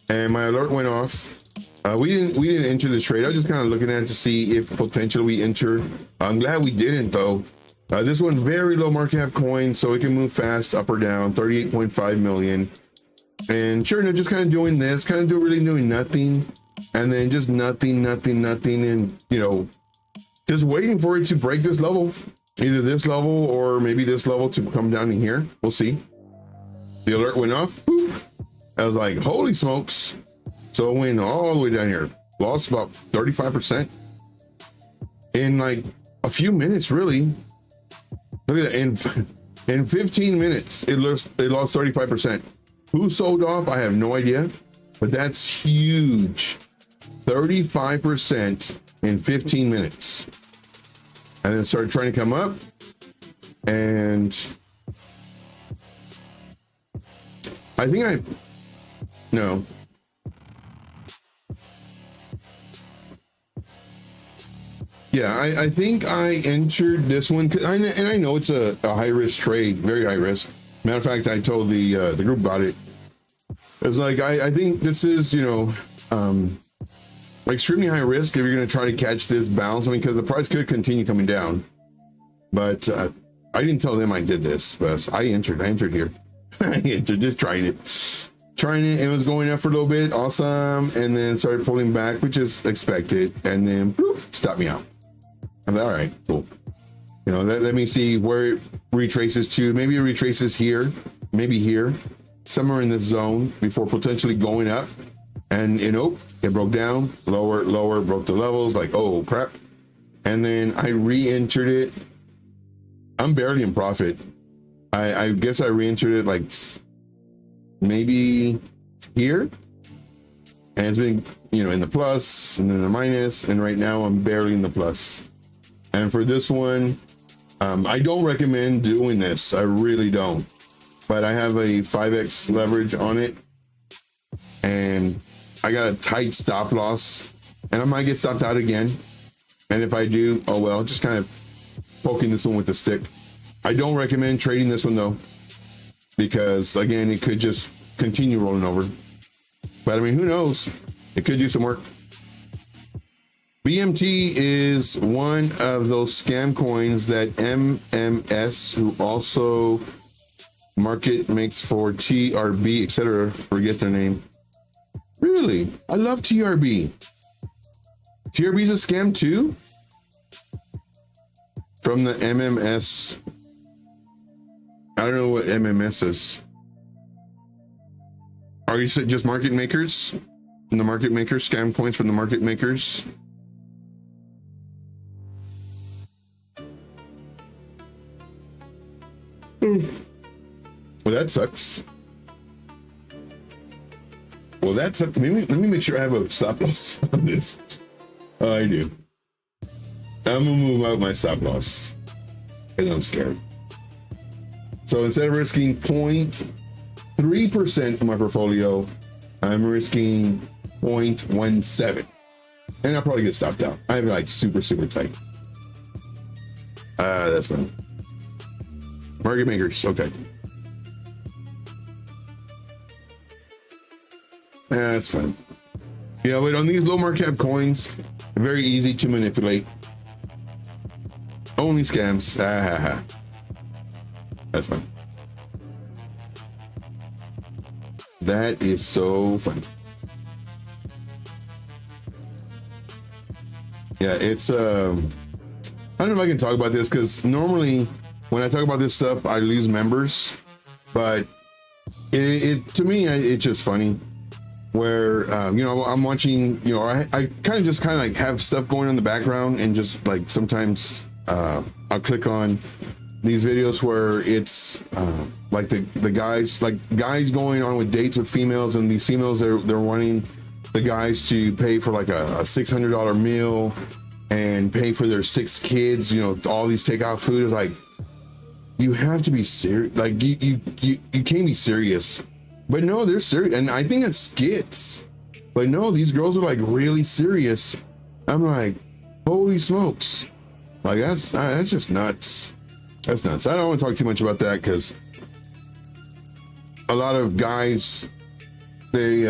and my alert went off. We didn't enter this trade. I was just kind of looking at it to see if potentially we enter. I'm glad we didn't though. This one very low market cap coin, so it can move fast up or down. 38.5 million. And sure enough, just kind of doing this, really doing nothing, and then just nothing, and you know, just waiting for it to break this level, either this level or maybe this level to come down in here. We'll see. The alert went off. Boop. I was like, holy smokes! So it went all the way down here, lost about 35% in like a few minutes, really. Look at that! In 15 minutes, it lost 35%. Who sold off? I have no idea, but that's huge. 35% in 15 minutes. And then started trying to come up, and I think no. Yeah, I think I entered this one, and I know it's a high risk trade, very high risk. Matter of fact, I told the group about it. It's like I think this is, you know, extremely high risk if you're going to try to catch this bounce. I mean, because the price could continue coming down. But I didn't tell them I did this, but I entered here. I entered, just trying it. It was going up for a little bit, awesome, and then started pulling back, which is expected, and then bloop, stopped me out. I'm like, all right, cool. You know, let me see where it retraces to. Maybe it retraces here, maybe here, somewhere in this zone before potentially going up. And you know, it broke down, lower, broke the levels, like, oh crap. And then I re-entered it. I'm barely in profit. I guess I re-entered it like maybe here. And it's been, you know, in the plus and then the minus, and right now I'm barely in the plus. And for this one, I don't recommend doing this. I really don't. But I have a 5x leverage on it, and I got a tight stop loss, and I might get stopped out again. And if I do, oh well, just kind of poking this one with the stick. I don't recommend trading this one though, because again, it could just continue rolling over. But I mean, who knows? It could do some work. BMT is one of those scam coins that MMS, who also market makes for TRB, etc. Forget their name. Really? I love TRB. TRB's a scam too? From the MMS. I don't know what MMS is. Are you just market makers? And the market makers, scam coins from the market makers? Well, that sucks. Well, that's up to me. Let me make sure I have a stop loss on this. Oh, I do. I'm gonna move out my stop loss because I'm scared. So instead of risking 0.3% of my portfolio, I'm risking 0.17, and I'll probably get stopped out. I have it like super tight. That's fine. Market makers, okay. That's fine. Yeah, but on these low market cap coins, they're very easy to manipulate. Only scams. That's fine. That is so funny. Yeah, it's I don't know if I can talk about this, because normally when I talk about this stuff, I lose members, but it to me, it's just funny. Where you know, I'm watching, you know, I kind of like have stuff going on in the background, and just like sometimes I'll click on these videos where it's like the guys going on with dates with females, and these females they're wanting the guys to pay for like a $600 meal and pay for their 6 kids, you know, all these takeout food. Is like, you have to be serious. Like you can't be serious. But no, they're serious, and I think it's skits. But no, these girls are like really serious. I'm like, holy smokes! Like that's just nuts. That's nuts. I don't want to talk too much about that, because a lot of guys, they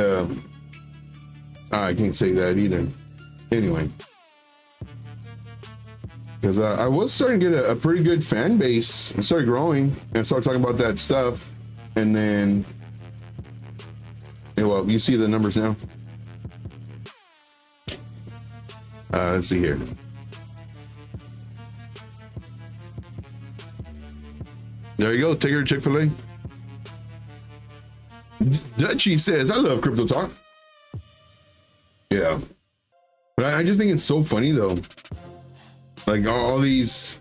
I can't say that either. Anyway, because I was starting to get a pretty good fan base. I started growing and started talking about that stuff, and then. Well, you see the numbers now. Let's see here. There you go. Take her to Chick-fil-A. Dutchie says, I love crypto talk. Yeah. But I just think it's so funny though. Like all these.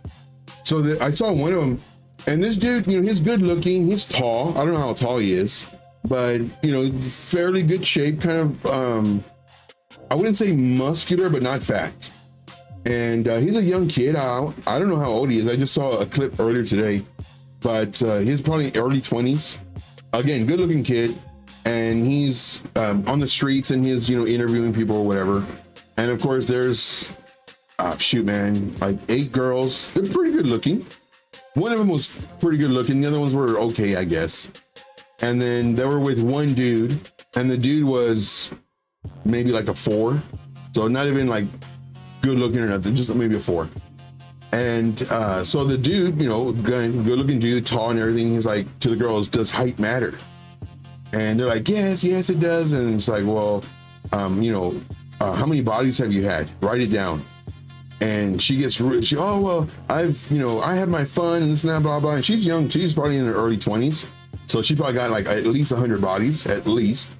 So I saw one of them, and this dude, you know, he's good looking. He's tall. I don't know how tall he is, but you know, fairly good shape, kind of I wouldn't say muscular, but not fat. And he's a young kid. I don't know how old he is. I just saw a clip earlier today, but he's probably early 20s. again, good looking kid, and he's on the streets and he's, you know, interviewing people or whatever. And of course there's shoot, man, like 8 girls. They're pretty good looking. One of them was pretty good looking, the other ones were okay, I guess. And then they were with one dude, and the dude was maybe like a 4, so not even like good looking or nothing, just maybe a 4. And so the dude, you know, good looking dude, tall and everything, he's like to the girls, does height matter? And they're like, yes it does. And it's like, well, you know, how many bodies have you had? Write it down. And she gets, oh, well, I have my fun and this and that, blah, blah. And she's young, she's probably in her early 20s. So she probably got like at least 100 bodies, at least.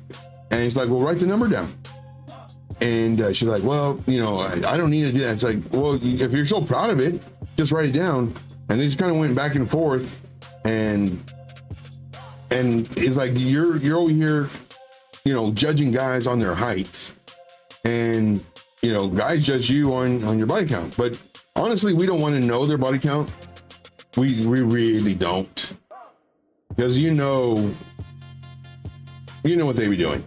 And he's like, well, write the number down. And she's like, well, you know, I don't need to do that. It's like, well, if you're so proud of it, just write it down. And they just kind of went back and forth. And it's like, you're over here, you know, judging guys on their heights. And, you know, guys judge you on your body count. But honestly, we don't want to know their body count. We really don't. Because you know what they be doing.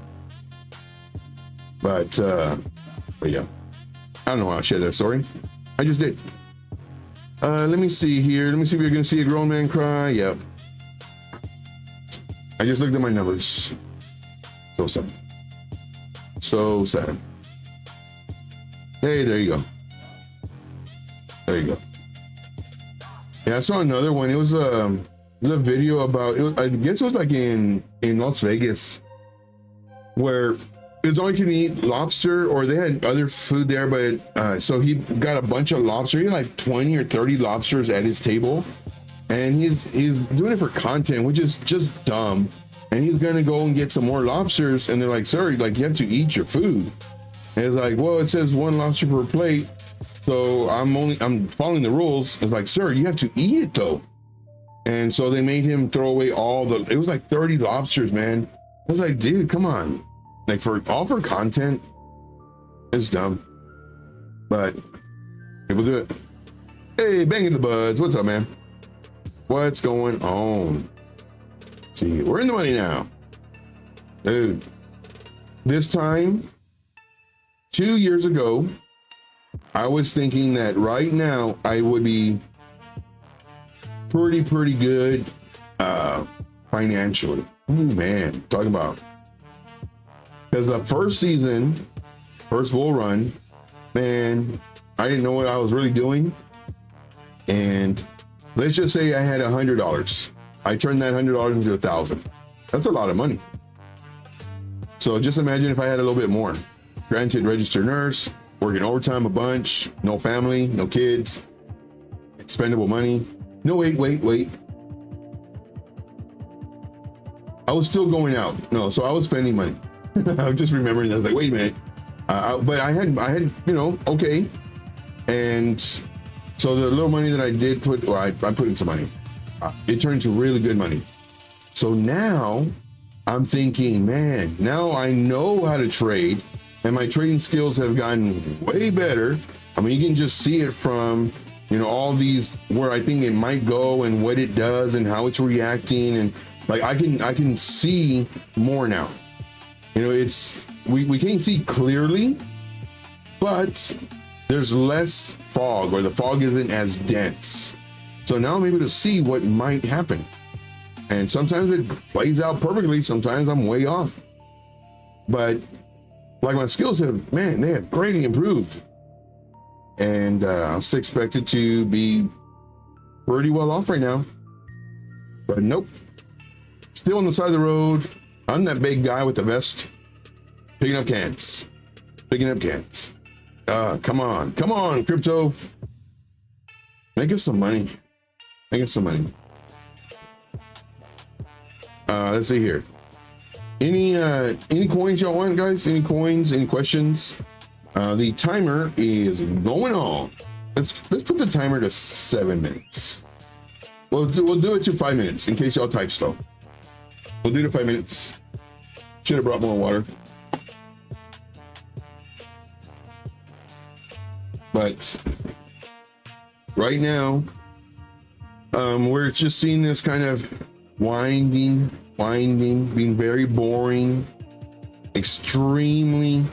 But yeah, I don't know how I share that story. I just did. Let me see here. Let me see if you're gonna see a grown man cry. Yep. I just looked at my numbers. So sad. So sad. Hey, there you go. There you go. Yeah, I saw another one. It was a video about, I guess it was like in Las Vegas, where it was all you can eat lobster, or they had other food there, but so he got a bunch of lobster. He had like 20 or 30 lobsters at his table, and he's doing it for content, which is just dumb. And he's gonna go and get some more lobsters, and they're like, sir, like, you have to eat your food. And it's like, well, it says 1 lobster per plate, so I'm following the rules. It's like, sir, you have to eat it though. And so they made him throw away it was like 30 lobsters, man. I was like, dude, come on. Like, for content, it's dumb. But people do it. Hey, banging the buds. What's up, man? What's going on? See, we're in the money now. Dude, this time, 2 years ago, I was thinking that right now I would be pretty good financially. Ooh, man, talking about, because the first season, first bull run, man, I didn't know what I was really doing. And let's just say I had $100. I turned that $100 into $1,000. That's a lot of money. So just imagine if I had a little bit more. Granted, registered nurse, working overtime a bunch, no family, no kids, expendable money. No, wait. I was still going out. No, so I was spending money. I was just remembering that. I was like, wait a minute. But I had, you know, okay. And so the little money that I did put, or I put into money, it turned to really good money. So now I'm thinking, man, now I know how to trade, and my trading skills have gotten way better. I mean, you can just see it from, you know, all these, where I think it might go and what it does and how it's reacting. And like, I can see more now. You know, we can't see clearly, but there's less fog, or the fog isn't as dense. So now I'm able to see what might happen. And sometimes it plays out perfectly. Sometimes I'm way off. But like, my skills have, man, they have greatly improved. And I was expected to be pretty well off right now. But nope. Still on the side of the road. I'm that big guy with the vest. Picking up cans. Come on, crypto. Make us some money. Let's see here. Any coins y'all want, guys? Any coins? Any questions? The timer is going on. Let's put the timer to 7 minutes. We'll do it to 5 minutes in case y'all type slow. We'll do it to 5 minutes. Should have brought more water. But right now, we're just seeing this kind of winding winding, being very boring, extremely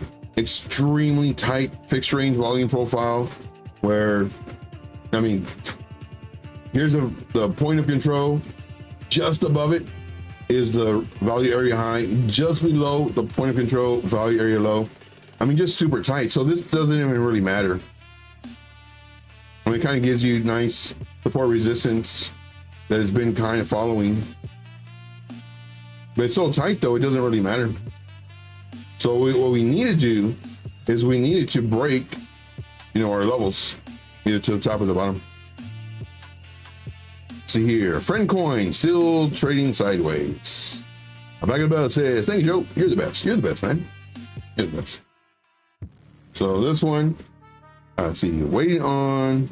tight fixed range volume profile, where, I mean, here's the point of control. Just above it is the value area high. Just below the point of control, value area low. I mean, just super tight. So this doesn't even really matter. I mean, it kind of gives you nice support resistance that has been kind of following. But it's so tight though, it doesn't really matter. So what we need to do is we needed to break, you know, our levels, either to the top or the bottom. See here, friend coin still trading sideways. Back of the bell says, "Thank you, Joe. You're the best. You're the best, man. You're the best." So this one, let's see, waiting on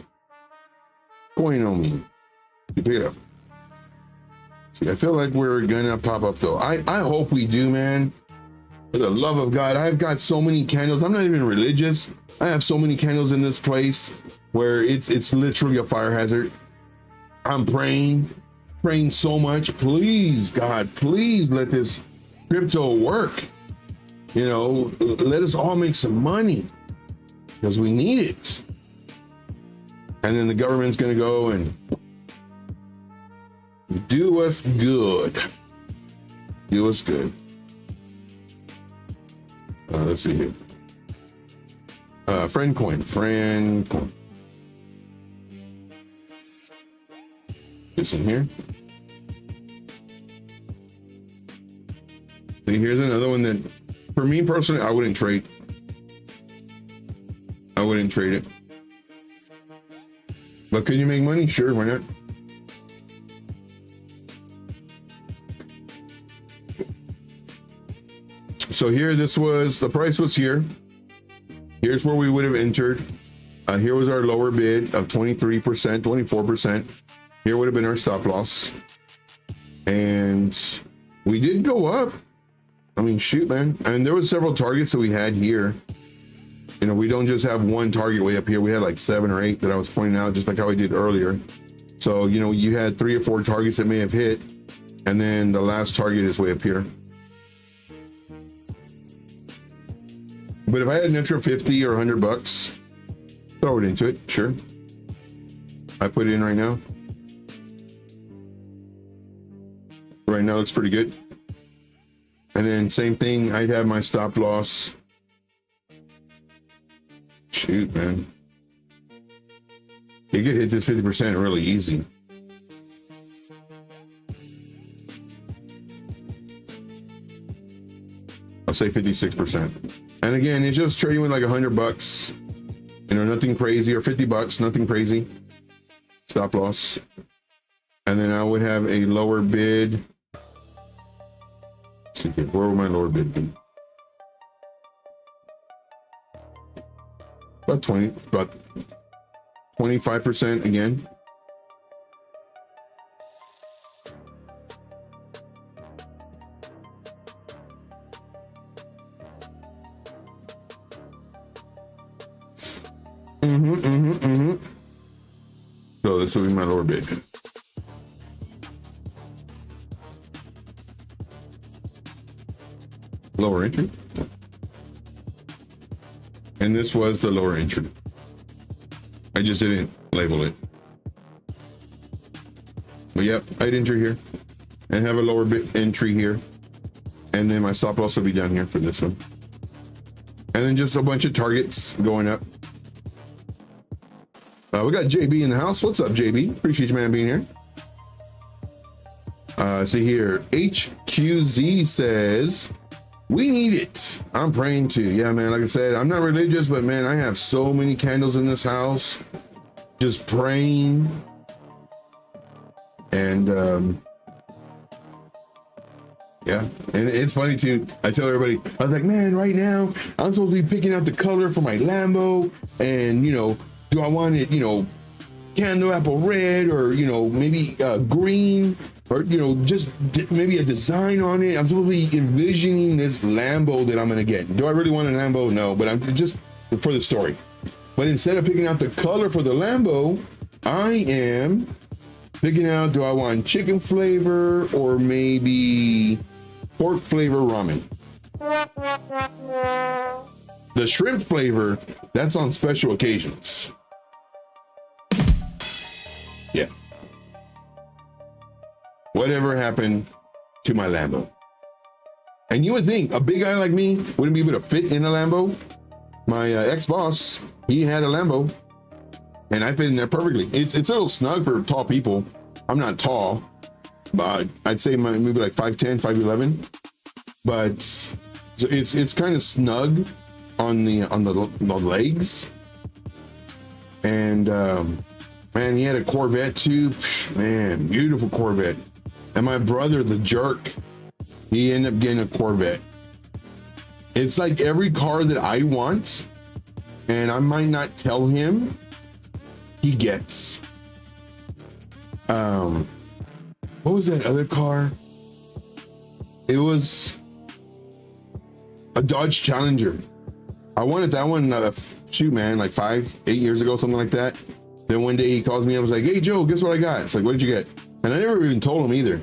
coin on me. You pick it up. See, I feel like we're gonna pop up though. I hope we do, man. For the love of God, I've got so many candles. I'm not even religious. I have so many candles in this place where it's literally a fire hazard. I'm praying so much. Please, God, please let this crypto work. You know, let us all make some money because we need it. And then the government's gonna go and do us good. Do us good. Let's see here. Friend coin. This in here. See, here's another one that, for me personally, I wouldn't trade. I wouldn't trade it. But can you make money? Sure, why not? So here, this was, the price was here. Here's where we would have entered. Here was our lower bid of 23%, 24%. Here would have been our stop loss. And we did go up. I mean, shoot, man. And there was several targets that we had here. You know, we don't just have one target way up here. We had like 7 or 8 that I was pointing out, just like how I did earlier. So, you know, you had 3 or 4 targets that may have hit. And then the last target is way up here. But if I had an extra 50 or $100, throw it into it, sure. I put it in right now. Right now looks pretty good. And then same thing, I'd have my stop loss. Shoot, man. You could hit this 50% really easy. I'll say 56%. And again, it's just trading with like $100, you know, nothing crazy, or $50, nothing crazy. Stop loss. And then I would have a lower bid. Let's see here, where would my lower bid be? About 25% again. So this will be my lower bid. Lower entry. And this was the lower entry. I just didn't label it. But yep, I'd enter here and have a lower bit entry here. And then my stop loss will be down here for this one. And then just a bunch of targets going up. We got JB in the house. What's up, JB? Appreciate you, man, being here. See here, HQZ says, we need it. I'm praying too. Yeah, man, like I said, I'm not religious, but man, I have so many candles in this house. Just praying. And yeah, and it's funny too. I tell everybody, I was like, man, right now, I'm supposed to be picking out the color for my Lambo, and you know, do I want it, you know, candle apple red, or you know, maybe green, or you know, just maybe a design on it. I'm supposed to be envisioning this Lambo that I'm gonna get. Do I really want a Lambo? No, but I'm just for the story. But instead of picking out the color for the Lambo, I am picking out, do I want chicken flavor or maybe pork flavor ramen? The shrimp flavor, that's on special occasions. Yeah. Whatever happened to my Lambo? And you would think a big guy like me wouldn't be able to fit in a Lambo. My ex-boss, he had a Lambo and I fit in there perfectly. It's a little snug for tall people. I'm not tall, but I'd say maybe like 5'10", 5'11", but it's kind of snug on the legs. And man, he had a Corvette too. Man, beautiful Corvette. And my brother, the jerk, he ended up getting a Corvette. It's like every car that I want, and I might not tell him, he gets. What was that other car? It was a Dodge Challenger. I wanted that one, shoot, man, like 8 years ago, something like that. Then one day he calls me, I was like, hey, Joe, guess what I got? It's like, what did you get? And I never even told him either.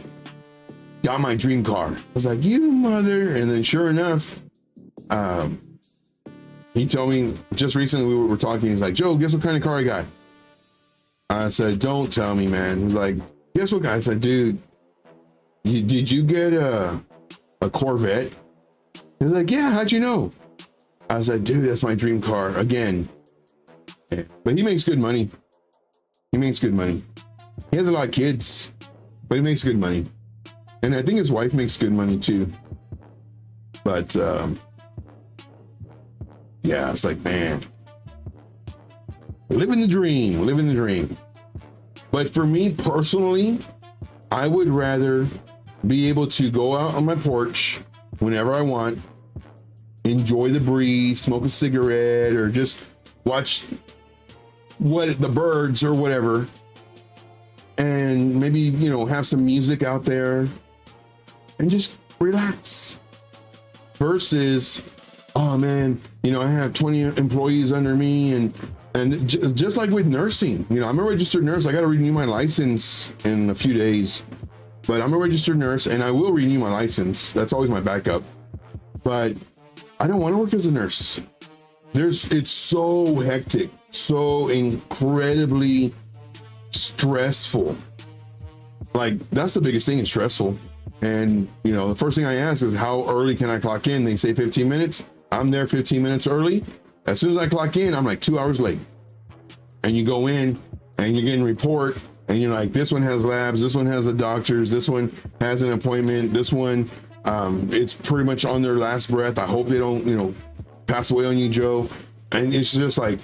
Got my dream car. I was like, you mother. And then sure enough, he told me just recently, we were talking, he's like, Joe, guess what kind of car I got? I said, don't tell me, man. He's like, guess what? I said, dude, did you get a Corvette? He's like, yeah, how'd you know? I said, dude, that's my dream car again. But he makes good money. He makes good money. He has a lot of kids, but he makes good money. And I think his wife makes good money too. But yeah, it's like, man, living the dream, living the dream. But for me personally, I would rather be able to go out on my porch whenever I want, enjoy the breeze, smoke a cigarette, or just watch the birds or whatever, and maybe, you know, have some music out there and just relax, versus, oh man, you know, I have 20 employees under me, and just like with nursing, you know, I'm a registered nurse. I got to renew my license in a few days, but I'm a registered nurse and I will renew my license. That's always my backup. But I don't want to work as a nurse. It's so hectic, so incredibly stressful. Like, that's the biggest thing, is stressful. And, you know, the first thing I ask is, how early can I clock in? They say 15 minutes. I'm there 15 minutes early. As soon as I clock in, I'm like 2 hours late. And you go in and you're getting a report, and you're like, this one has labs, this one has the doctors, this one has an appointment, this one, it's pretty much on their last breath. I hope they don't, you know, pass away on you, Joe. And it's just like,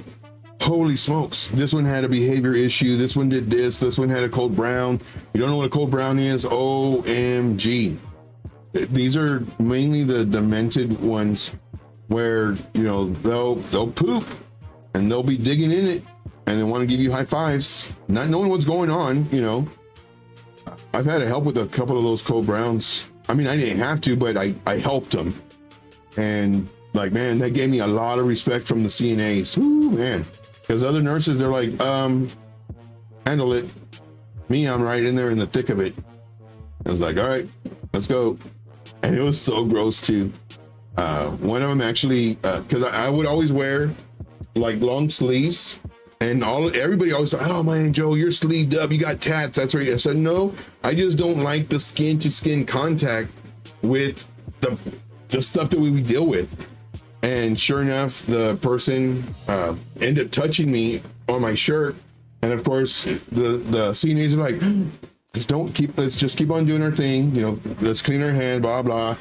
holy smokes, this one had a behavior issue, this one did this one had a cold brown. You don't know what a cold brown is? OMG. These are mainly the demented ones, where, you know, they'll poop and they'll be digging in it and they want to give you high fives, not knowing what's going on. You know, I've had to help with a couple of those cold browns. I mean, I didn't have to, but I helped them. And like, man, that gave me a lot of respect from the CNAs. Ooh, man. Because other nurses, they're like, handle it. Me, I'm right in there in the thick of it. I was like, all right, let's go. And it was so gross too. One of them actually, because I would always wear like long sleeves, and everybody always thought, oh man, Joe, you're sleeved up, you got tats, that's right. I said, no, I just don't like the skin to skin contact with the stuff that we deal with. And sure enough, the person ended up touching me on my shirt, and of course the CNAs are like, let's just keep on doing our thing, you know, let's clean our hand, blah blah.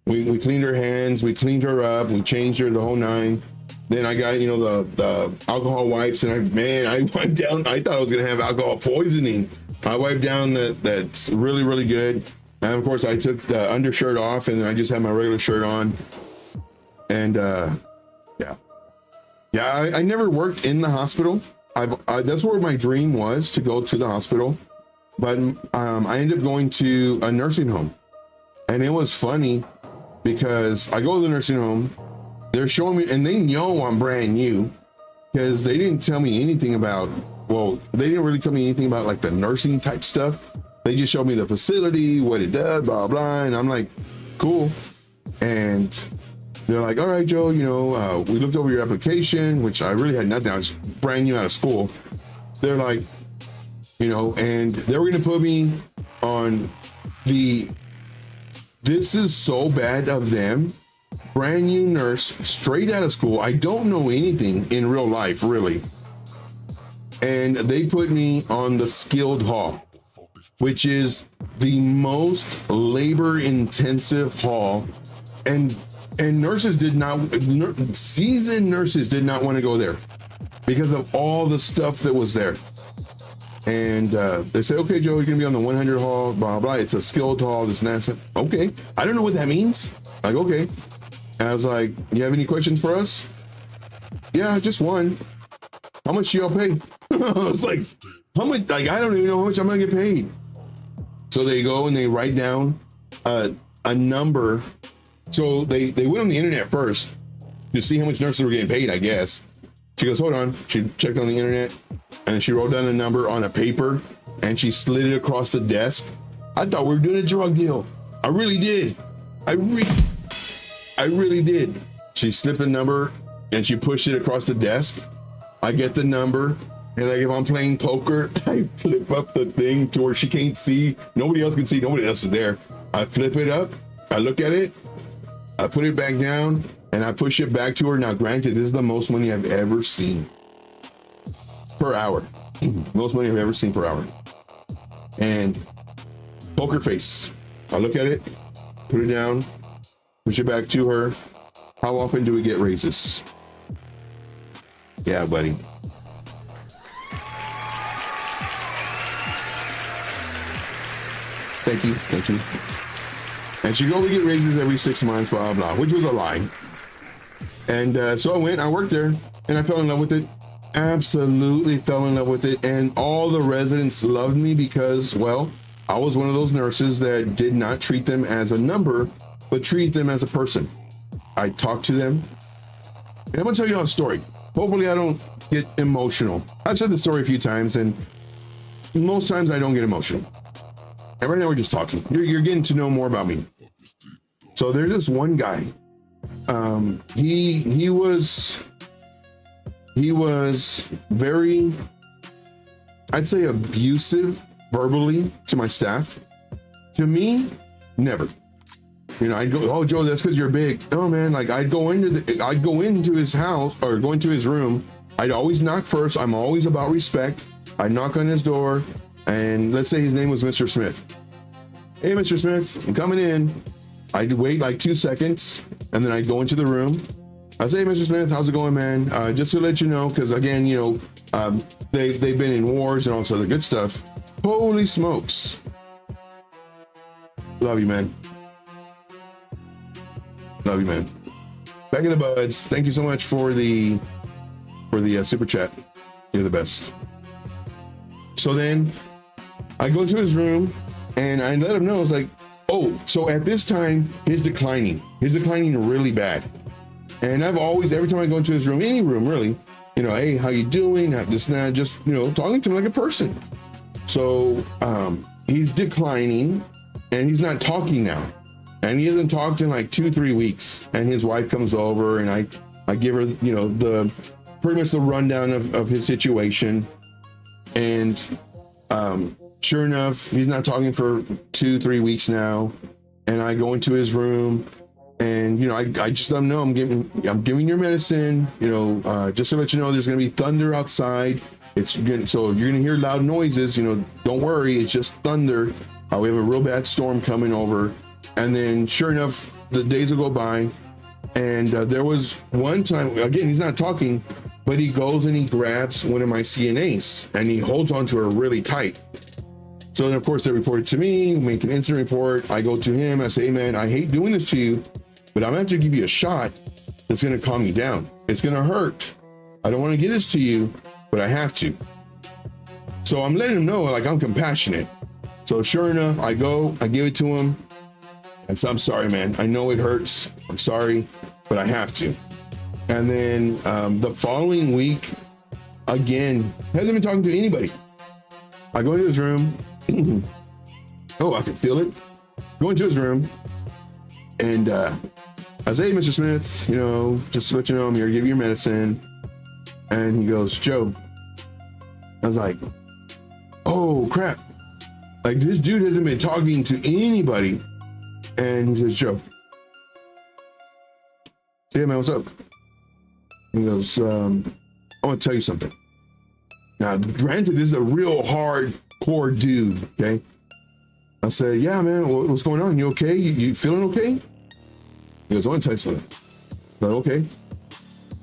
We cleaned her hands, we cleaned her up, we changed her, the whole nine. Then I got, you know, the alcohol wipes, and I wiped down, I thought I was gonna have alcohol poisoning. I wiped down that's really, really good. And of course I took the undershirt off, and then I just had my regular shirt on. And yeah, I never worked in the hospital. That's where my dream was, to go to the hospital. But I ended up going to a nursing home. And it was funny, because I go to the nursing home, they're showing me, and they know I'm brand new, because they didn't tell me anything about well, they didn't really tell me anything about like the nursing type stuff. They just showed me the facility, what it does, blah, blah. And I'm like, cool. And they're like, all right, Joe, you know, we looked over your application, which I really had nothing. I was brand new out of school. They're like, you know, and they were going to put me on this is so bad of them. Brand new nurse, straight out of school. I don't know anything in real life, really. And they put me on the skilled hall, which is the most labor intensive hall. And nurses seasoned nurses did not want to go there because of all the stuff that was there. And they say, okay, Joe, you're gonna be on the 100 hall, blah, blah. It's a skilled hall, this and that. Okay, I don't know what that means. Like, okay. And I was like, you have any questions for us? Yeah, just one. How much do y'all pay? I was like, how much? Like, I don't even know how much I'm gonna get paid. So they go and they write down a number. So they went on the internet first to see how much nurses were getting paid, I guess. She goes, hold on. She checked on the internet and she wrote down a number on a paper and she slid it across the desk. I thought we were doing a drug deal. I really did. I really did. She slipped the number and she pushed it across the desk. I get the number, and like if I'm playing poker, I flip up the thing to where she can't see. Nobody else can see. Nobody else is there. I flip it up. I look at it. I put it back down, and I push it back to her. Now, granted, this is the most money I've ever seen per hour. Most money I've ever seen per hour. And poker face. I look at it, put it down, push it back to her. How often do we get raises? Yeah, buddy. Thank you. And she go, we get raises every 6 months, blah, blah, which was a lie. And so I worked there, and I fell in love with it. Absolutely fell in love with it. And all the residents loved me because, well, I was one of those nurses that did not treat them as a number, but treat them as a person. I talked to them. And I'm gonna tell you a story. Hopefully I don't get emotional. I've said this story a few times, and most times I don't get emotional. And right now we're just talking. You're getting to know more about me. So there's this one guy. He was very, I'd say, abusive verbally to my staff. To me, never. You know, I'd go, oh, Joe, that's because you're big. Oh man, like I'd go into his house or go into his room. I'd always knock first. I'm always about respect. I'd knock on his door, and let's say his name was Mr. Smith. Hey, Mr. Smith, I'm coming in. I'd wait like 2 seconds, and then I'd go into the room. I'd say, hey, Mr. Smith, how's it going, man? Just to let you know, because again, you know, they've been in wars and all this other good stuff. Holy smokes. Love you, man. Love you, man. Back in the buds. Thank you so much for the super chat. You're the best. So then I go to his room and I let him know. It's like, oh, so at this time he's declining really bad. And I've always, every time I go into his room, any room really, you know, hey, how you doing? This and that, just, you know, talking to him like a person. So he's declining and he's not talking now. And he hasn't talked in like 2-3 weeks. And his wife comes over and I give her, you know, pretty much the rundown of his situation. And sure enough, he's not talking for 2-3 weeks now. And I go into his room and, you know, I just let him know I'm giving your medicine, you know, just to let you know, there's going to be thunder outside. So you're going to hear loud noises, you know, don't worry. It's just thunder. We have a real bad storm coming over. And then sure enough, the days will go by. And there was one time, again, he's not talking, but he goes and he grabs one of my CNAs and he holds onto her really tight. So then of course they report it to me, make an incident report. I go to him, I say, hey man, I hate doing this to you, but I'm gonna have to give you a shot that's gonna calm you down. It's gonna hurt. I don't wanna give this to you, but I have to. So I'm letting him know, like, I'm compassionate. So sure enough, I go, I give it to him. And so I'm sorry, man. I know it hurts. I'm sorry, but I have to. And then the following week, again, hasn't been talking to anybody. I go into his room. Oh, I can feel it. Go into his room, and I say, hey, Mr. Smith, you know, just to let you know, I'm here to give you your medicine. And he goes, Joe. I was like, oh crap. Like, this dude hasn't been talking to anybody. And he says, Joe. Yeah, man, what's up? He goes, I want to tell you something. Now, granted, this is a real hardcore dude, okay? I said, yeah, man, what's going on? You okay? You feeling okay? He goes, I want to tell you something. I said, okay.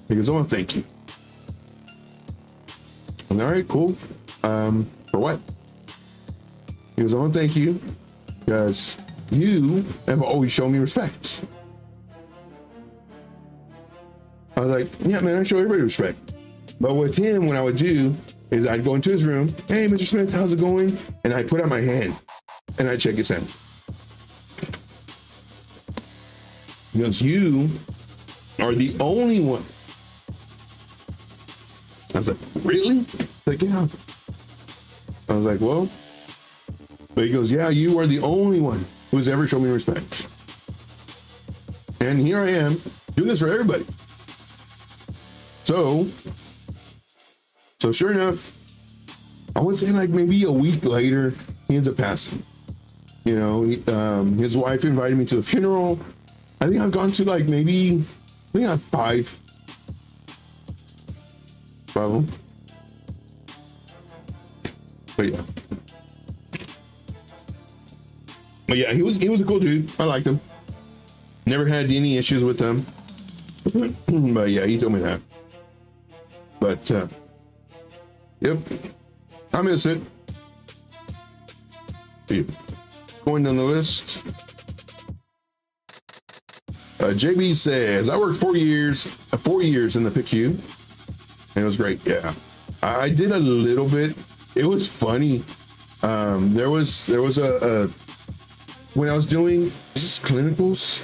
He goes, I want to thank you. I'm like, all right, cool. For what? He goes, I want to thank you because you have always shown me respect. I was like, yeah, man, I show everybody respect. But with him, what I would do is I'd go into his room. Hey, Mr. Smith, how's it going? And I'd put out my hand and I'd shake his hand. He goes, you are the only one. I was like, really? Like, yeah. I was like, well, but he goes, yeah, you are the only one who's ever shown me respect. And here I am doing this for everybody. So sure enough, I would say like maybe a week later, he ends up passing. You know, his wife invited me to the funeral. I think I've gone to like maybe, I think I have five of them. But yeah, he was a cool dude. I liked him. Never had any issues with him. But yeah, he told me that. But yep, I miss it. Going down the list. JB says, I worked 4 years in the PICU, and it was great. Yeah, I did a little bit. It was funny. There was a when I was doing clinicals.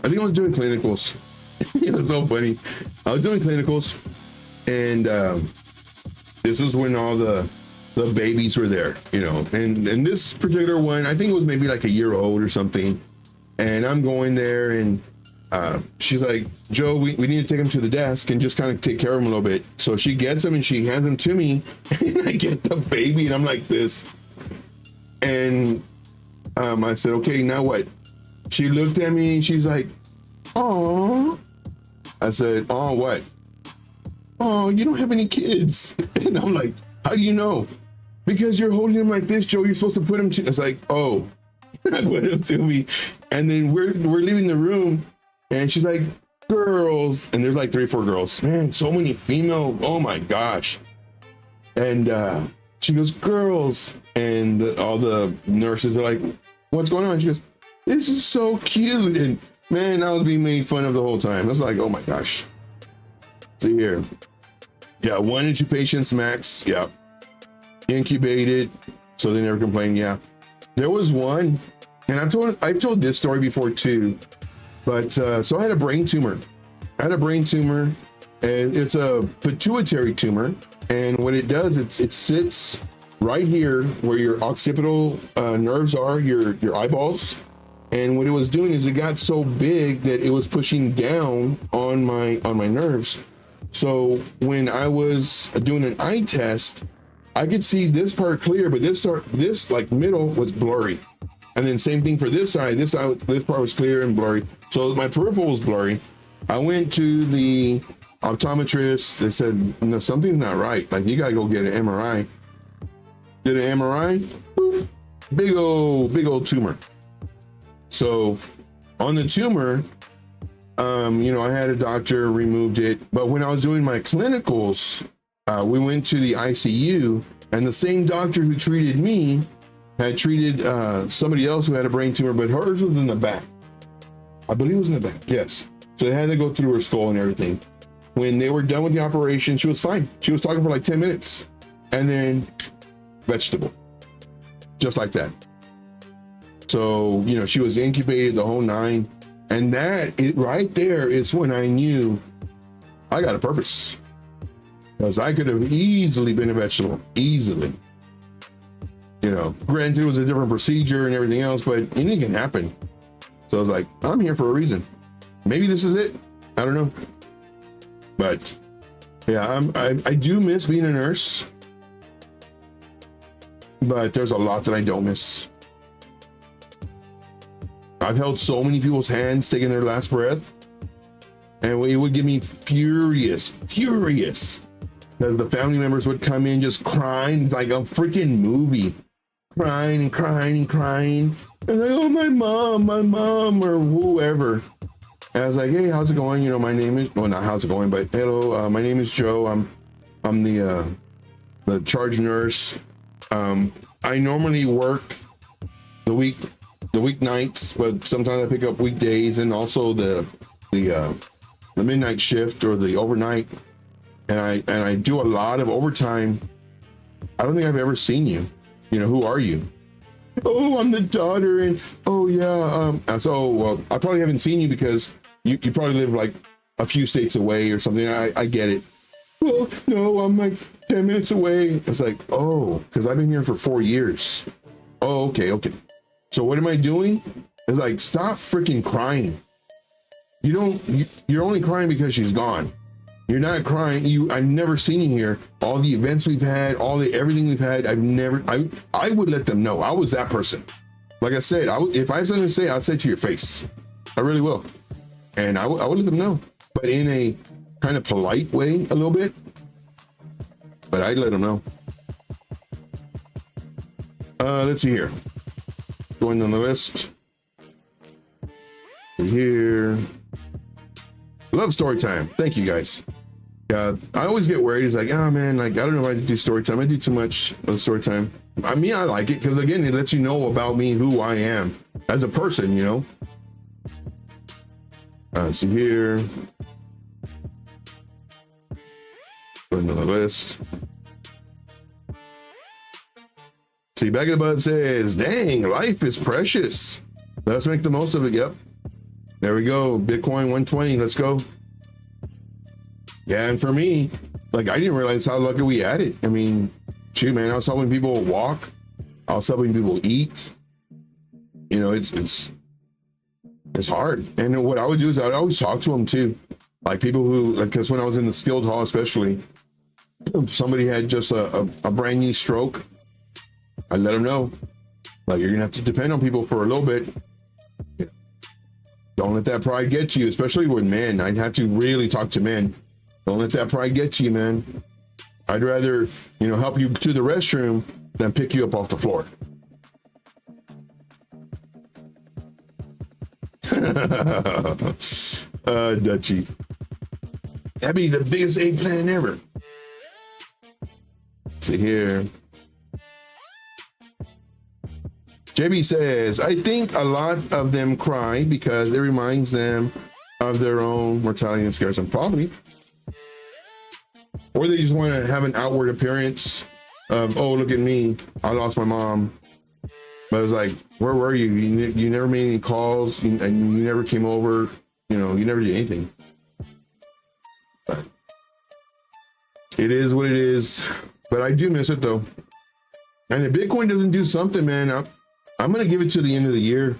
I think I was doing clinicals. It was so funny. I was doing clinicals, and this is when all the babies were there, you know. And this particular one, I think it was maybe like a year old or something. And I'm going there, and she's like, Joe, we need to take him to the desk and just kind of take care of him a little bit. So she gets him and she hands him to me, and I get the baby, and I'm like this. And I said, okay, now what? She looked at me and she's like, oh. I said, oh, what? Oh, you don't have any kids. And I'm like, how do you know? Because you're holding him like this, Joe. You're supposed to put him to. It's like, oh. I put him to me, and then we're leaving the room, and she's like, girls, and there's like 3 or 4 girls, man, so many female, oh my gosh. And she goes, girls, and all the nurses are like, what's going on? She goes, this is so cute. And man, I was being made fun of the whole time. I was like, oh my gosh. See here, yeah, 1 and 2 patients max. Yeah, incubated, so they never complain. Yeah. There was one, and I've told this story before too, but so I had a brain tumor. And it's a pituitary tumor. And what it does, it sits right here where your occipital nerves are, your eyeballs. And what it was doing is it got so big that it was pushing down on my nerves. So when I was doing an eye test, I could see this part clear, but this like middle was blurry. And then same thing for this side. This part was clear and blurry. So my peripheral was blurry. I went to the optometrist. They said, no, something's not right. Like, you gotta go get an MRI. Did an MRI, boop, big old tumor. So on the tumor, you know, I had a doctor removed it. But when I was doing my clinicals, we went to the ICU, and the same doctor who treated me had treated somebody else who had a brain tumor, but hers was in the back. I believe it was in the back, yes. So they had to go through her skull and everything. When they were done with the operation, she was fine. She was talking for like 10 minutes, and then vegetable, just like that. So, you know, she was incubated the whole 9. And that right there is when I knew I got a purpose. because I could have easily been a vegetable, easily. You know, granted it was a different procedure and everything else, but anything can happen. So I was like, I'm here for a reason. Maybe this is it. I don't know. But yeah, I do miss being a nurse, but there's a lot that I don't miss. I've held so many people's hands taking their last breath, and it would get me furious because the family members would come in just crying like a freaking movie, crying and crying, and like, oh, my mom, or whoever. And I was like, hey, how's it going? You know, my name is, well, not how's it going, but hello, my name is Joe. I'm the charge nurse. I normally work the weeknights, but sometimes I pick up weekdays and also the midnight shift or the overnight. And I do a lot of overtime. I don't think I've ever seen you. You know, who are you? Oh, I'm the daughter. And oh yeah. So well, I probably haven't seen you because you probably live like a few states away or something. I get it. Well, no, I'm like 10 minutes away. It's like, oh, because I've been here for 4 years. Oh, okay. So what am I doing? It's like, stop freaking crying. You're only crying because she's gone. You're not crying. I've never seen you here. All the events we've had, everything we've had, I would let them know. I was that person. Like I said, if I have something to say, I'll say it to your face. I really will. And I would let them know, but in a kind of polite way, a little bit, but I'd let them know. Let's see here. Going on the list. Here. Love story time. Thank you guys. Yeah, I always get worried. It's like, oh man, like, I don't know if I do story time. I do too much of story time. I mean, I like it because again, it lets you know about me, who I am as a person, you know? Let's see here. Put another list. See, Back in the Bud says, dang, life is precious. Let's make the most of it. Yep. There we go. Bitcoin 120. Let's go. Yeah, and for me, like, I didn't realize how lucky we had it. I mean, shoot, man, I was helping people walk. I was helping people eat. You know, it's hard. And what I would do is I'd always talk to them too. Like people who, like, because when I was in the skilled hall, especially, somebody had just a brand new stroke. I let them know, like, you're gonna have to depend on people for a little bit. Don't let that pride get to you, especially with men. I'd have to really talk to men. Don't let that pride get to you, man. I'd rather, you know, help you to the restroom than pick you up off the floor. Dutchy. That'd be the biggest eggplant ever. Let's see here. JB says, I think a lot of them cry because it reminds them of their own mortality and scarce and poverty. Or they just want to have an outward appearance of, oh, look at me, I lost my mom. But it was like, where were you? You never made any calls, and you never came over, you know, you never did anything. But it is what it is. But I do miss it though. And if Bitcoin doesn't do something, man, I'm going to give it to the end of the year.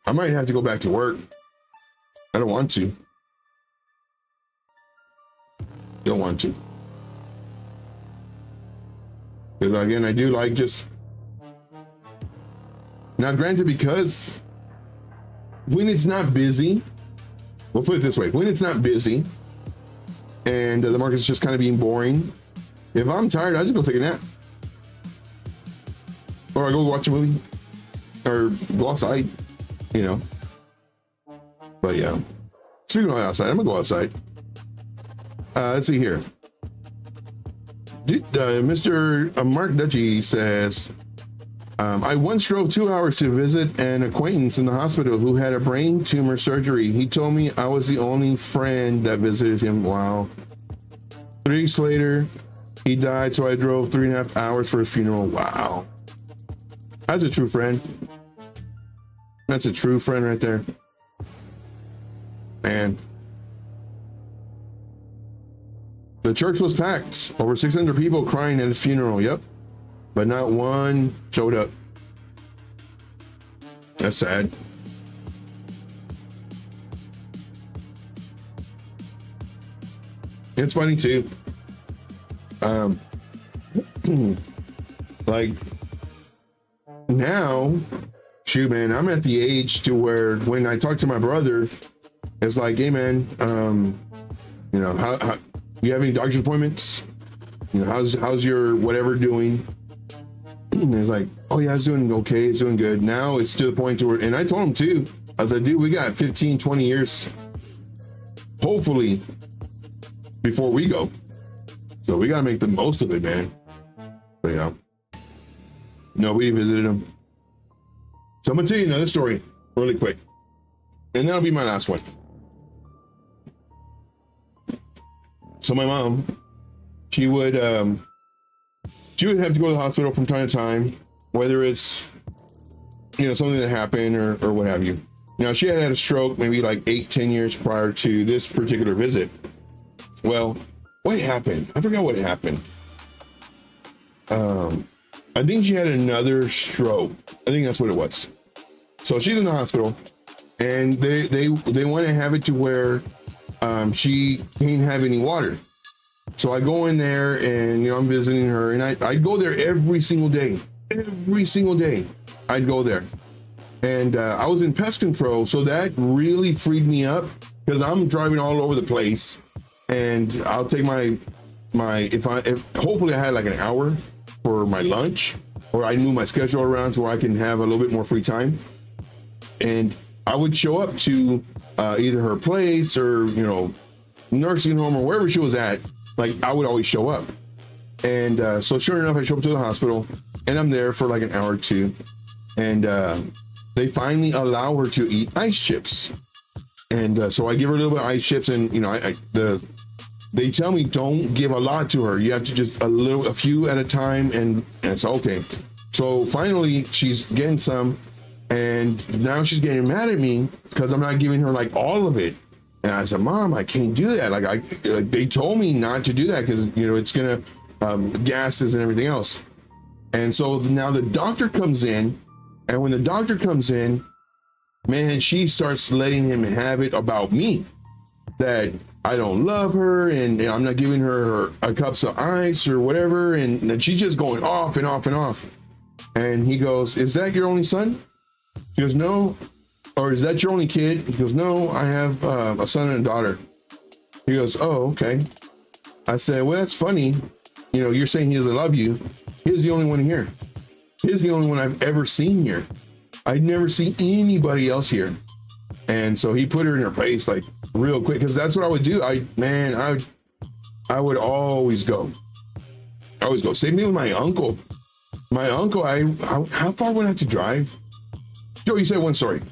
I might have to go back to work. I don't want to. Don't want to. Because again, I do like just... Now, granted, because when it's not busy, we'll put it this way, when it's not busy and the market's just kind of being boring, if I'm tired, I just go take a nap. Or I go watch a movie. Or go outside, you know. But yeah, speaking of outside, I'm gonna go outside. Let's see here. Mr. Mark Dutchy says, I once drove 2 hours to visit an acquaintance in the hospital who had a brain tumor surgery. He told me I was the only friend that visited him. Wow. 3 weeks later, he died, so I drove 3.5 hours for his funeral. Wow. That's a true friend. That's a true friend right there. Man. The church was packed, over 600 people crying at his funeral. Yep, but not one showed up. That's sad. It's funny too. Like now, shoot, man, I'm at the age to where when I talk to my brother, it's like, hey, man, you know, how you have any doctor's appointments? You know, how's your whatever doing? And it's like, oh yeah, it's doing okay, it's doing good. Now it's to the point to where, and I told him too, I was like, dude, we got 15, 20 years, hopefully, before we go. So we gotta make the most of it, man. But you know, no, we visited him. So I'm gonna tell you another story really quick, and that'll be my last one. So my mom, she would have to go to the hospital from time to time, whether it's, you know, something that happened or what have you. Now she had a stroke maybe like 8-10 years prior to this particular visit. Well, what happened? I forgot what happened. I think she had another stroke. I think that's what it was. So she's in the hospital, and they want to have it to where she can't have any water. So I go in there, and you know, I'm visiting her, and I go there every single day. Every single day I'd go there. And I was in pest control, so that really freed me up because I'm driving all over the place. And I'll take my if hopefully I had like an hour for my lunch, or I move my schedule around so I can have a little bit more free time. And I would show up to either her place or, you know, nursing home or wherever she was at. Like I would always show up. And so sure enough, I show up to the hospital, and I'm there for like an hour or two. And they finally allow her to eat ice chips. And so I give her a little bit of ice chips, and you know, they tell me don't give a lot to her. You have to just a few at a time, and it's okay. So finally, she's getting some, and now she's getting mad at me because I'm not giving her like all of it. And I said, Mom, I can't do that. Like they told me not to do that because you know it's gonna gases and everything else. And so now the doctor comes in, and when the doctor comes in, man, she starts letting him have it about me, that I don't love her, and I'm not giving her a cups of ice or whatever, and she's just going off and off and off. And he goes, is that your only son? She goes, no. Or is that your only kid? He goes, no, I have a son and a daughter. He goes, oh, okay. I said, well, that's funny. You know, you're saying he doesn't love you. He's the only one here. He's the only one I've ever seen here. I'd never seen anybody else here. And so he put her in her place like real quick, because that's what I would do. I would always go. Same thing with my uncle. My uncle, how far would I have to drive? Joe, you said one story.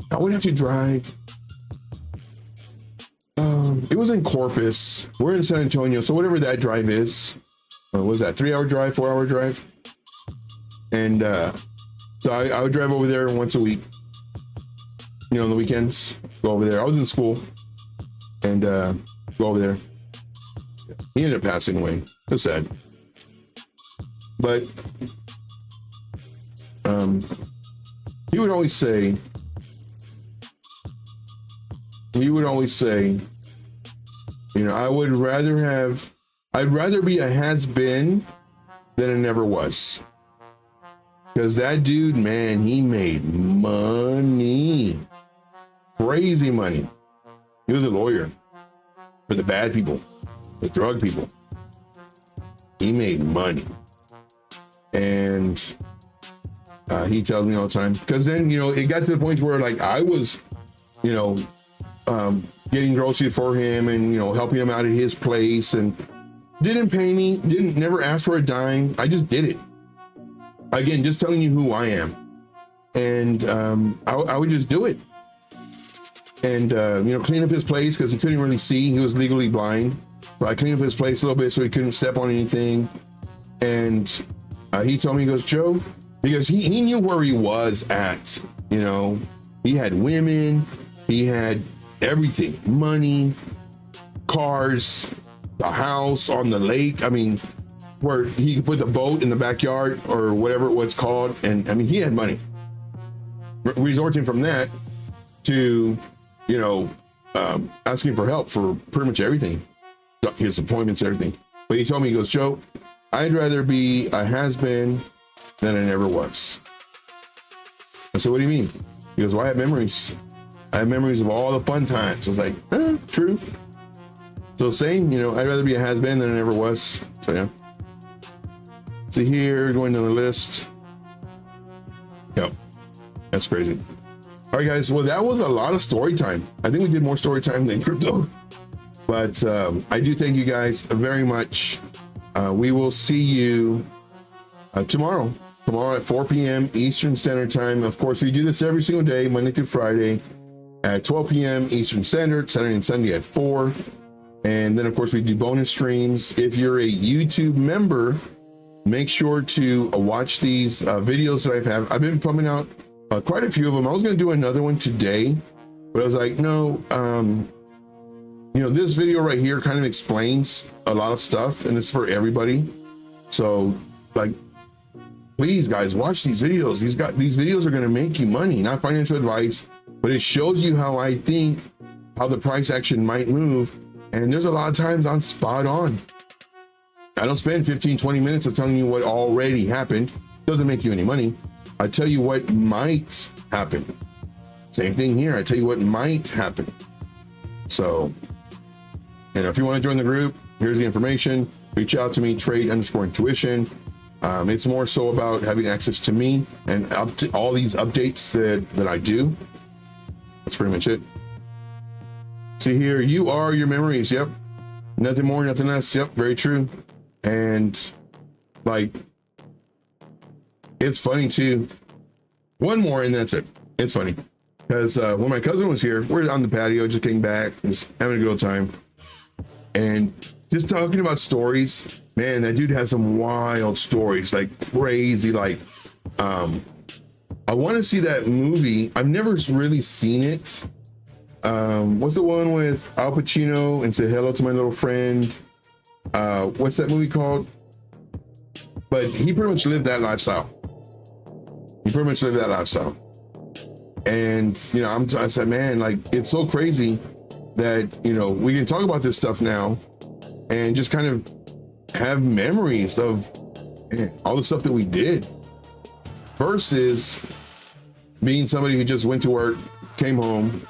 I would have to drive. It was in Corpus. We're in San Antonio, so whatever that drive is. What was that? 3-hour drive, 4-hour drive? And so I would drive over there once a week. You know, on the weekends, go over there. I was in school, and go over there. He ended up passing away. That's sad. But he would always say, you know, I'd rather be a has-been than a never was. Because that dude, man, he made money. Crazy money. He was a lawyer for the bad people, the drug people. He made money. And he tells me all the time, because then, you know, it got to the point where like I was, you know, getting groceries for him and, you know, helping him out at his place, and didn't pay me, never ask for a dime. I just did it. Again, just telling you who I am. And I would just do it. And, you know, clean up his place because he couldn't really see. He was legally blind. But I cleaned up his place a little bit so he couldn't step on anything. And he told me, he goes, Joe, because he knew where he was at. You know, he had women, he had everything, money, cars, a house on the lake. I mean, where he could put the boat in the backyard or whatever it was called. And I mean, he had money. Resorting from that to, you know, asking for help for pretty much everything, his appointments, everything. But he told me, he goes, Joe, I'd rather be a has-been than I never was. I said, what do you mean? He goes, well, I have memories. I have memories of all the fun times. I was like, true. So same, you know, I'd rather be a has-been than I never was. So yeah. See here, going down the list. Yep, that's crazy. All right, guys. Well, that was a lot of story time. I think we did more story time than crypto. But I do thank you guys very much. We will see you tomorrow at 4 p.m. Eastern Standard Time. Of course, we do this every single day, Monday through Friday at 12 p.m. Eastern Standard, Saturday and Sunday at 4. And then, of course, we do bonus streams. If you're a YouTube member, make sure to watch these videos that I've been pumping out quite a few of them. I was going to do another one today, but I was like, no, you know, this video right here kind of explains a lot of stuff, and it's for everybody. So, like, please, guys, watch these videos. These videos are going to make you money, not financial advice, but it shows you how I think, how the price action might move. And there's a lot of times I'm spot on. I don't spend 15, 20 minutes of telling you what already happened. Doesn't make you any money. I tell you what might happen. Same thing here. I tell you what might happen. So, and if you want to join the group, here's the information. Reach out to me, trade_intuition. It's more so about having access to me and up to all these updates that I do. That's pretty much it. See here, you are your memories. Yep. Nothing more, nothing less. Yep. Very true. And like, it's funny too. One more and that's it. It's funny because when my cousin was here, we're on the patio, just came back, just having a good old time. And just talking about stories, man, that dude has some wild stories, like crazy. Like, I want to see that movie. I've never really seen it. What's the one with Al Pacino and Say Hello to My Little Friend? What's that movie called? But he pretty much lived that lifestyle. And, you know, I said, man, like, it's so crazy that, you know, we can talk about this stuff now and just kind of have memories of all the stuff that we did versus being somebody who just went to work, came home,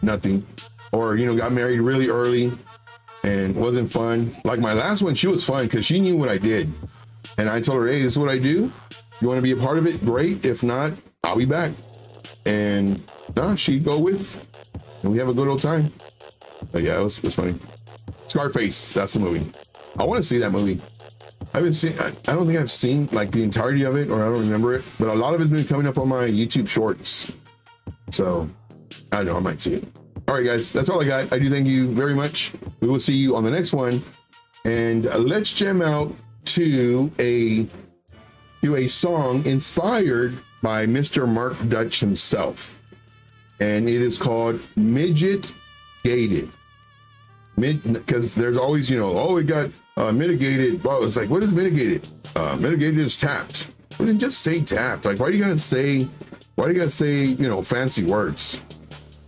nothing, or, you know, got married really early and wasn't fun. Like my last one, she was fun because she knew what I did. And I told her, hey, this is what I do. You want to be a part of it? Great. If not, I'll be back. And she'd go with, and we have a good old time. But yeah, it was funny. Scarface, that's the movie. I want to see that movie. I don't think I've seen like the entirety of it, or I don't remember it, but a lot of it's been coming up on my YouTube shorts. So I don't know, I might see it. All right, guys, that's all I got. I do thank you very much. We will see you on the next one. And let's jam out to a song inspired by Mr. Mark Dutch himself. And it is called Midget Gated. Because there's always, you know, oh, it got mitigated. Well, it's like, what is mitigated? Mitigated is tapped. Well, then just say tapped. Like, why do you gotta say, you know, fancy words?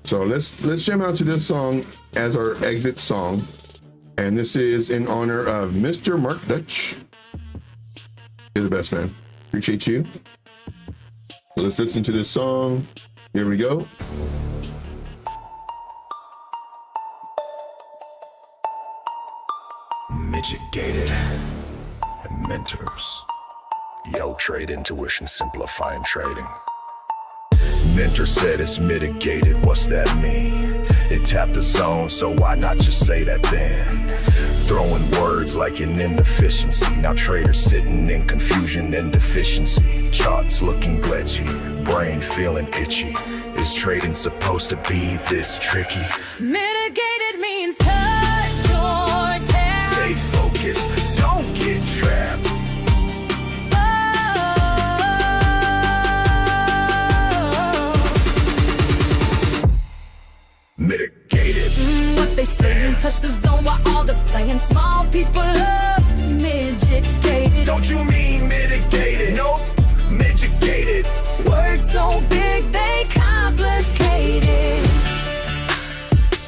So let's jam out to this song as our exit song. And this is in honor of Mr. Mark Dutch. You're the best, man. Appreciate you. So let's listen to this song. Here we go. Midget gated and mentors. Yo, trade intuition, simplifying trading. Mentor said it's mitigated, what's that mean? It tapped the zone, so why not just say that then? Throwing words like an inefficiency. Now traders sitting in confusion and deficiency. Charts looking glitchy, brain feeling itchy. Is trading supposed to be this tricky? Mitigated means touch your tail. Stay focused, don't get trapped. What they say, touch the zone while all the playing small.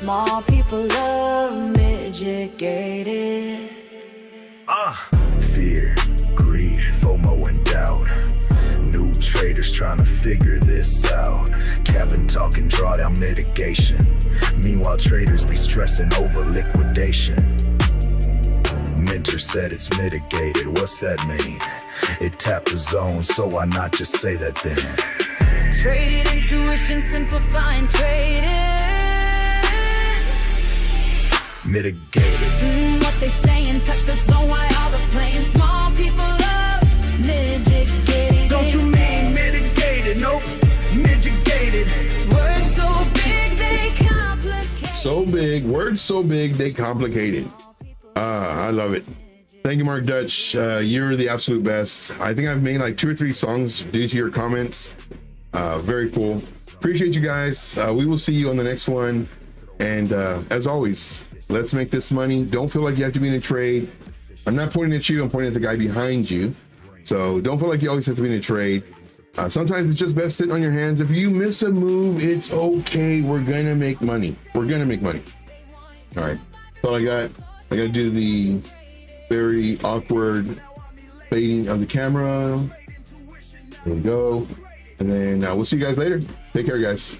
Small people love midget gated. Fear, greed, FOMO, and doubt. New traders trying to figure this out. Cabin talking drawdown mitigation. Meanwhile, traders be stressing over liquidation. Mentor said it's mitigated. What's that mean? It tapped the zone, so why not just say that then? Traded intuition, simplifying trading. Mitigated. What they saying, touch the zone, why all the playing? Small people love midget gated. Don't you mean mitigated? Nope, mitigated. Words so big they complicate. So big, words so big, they complicate it. I love it. Thank you, Mark Dutch. You're the absolute best. I think I've made like 2 or 3 songs due to your comments. Very cool. Appreciate you guys. We will see you on the next one. And as always, let's make this money. Don't feel like you have to be in a trade. I'm not pointing at you, I'm pointing at the guy behind you. So don't feel like you always have to be in a trade. Sometimes it's just best sitting on your hands. If you miss a move, it's okay. We're gonna make money. We're gonna make money. All right, that's all I got. I gotta do the very awkward fading of the camera. There we go. And then we'll see you guys later. Take care, guys.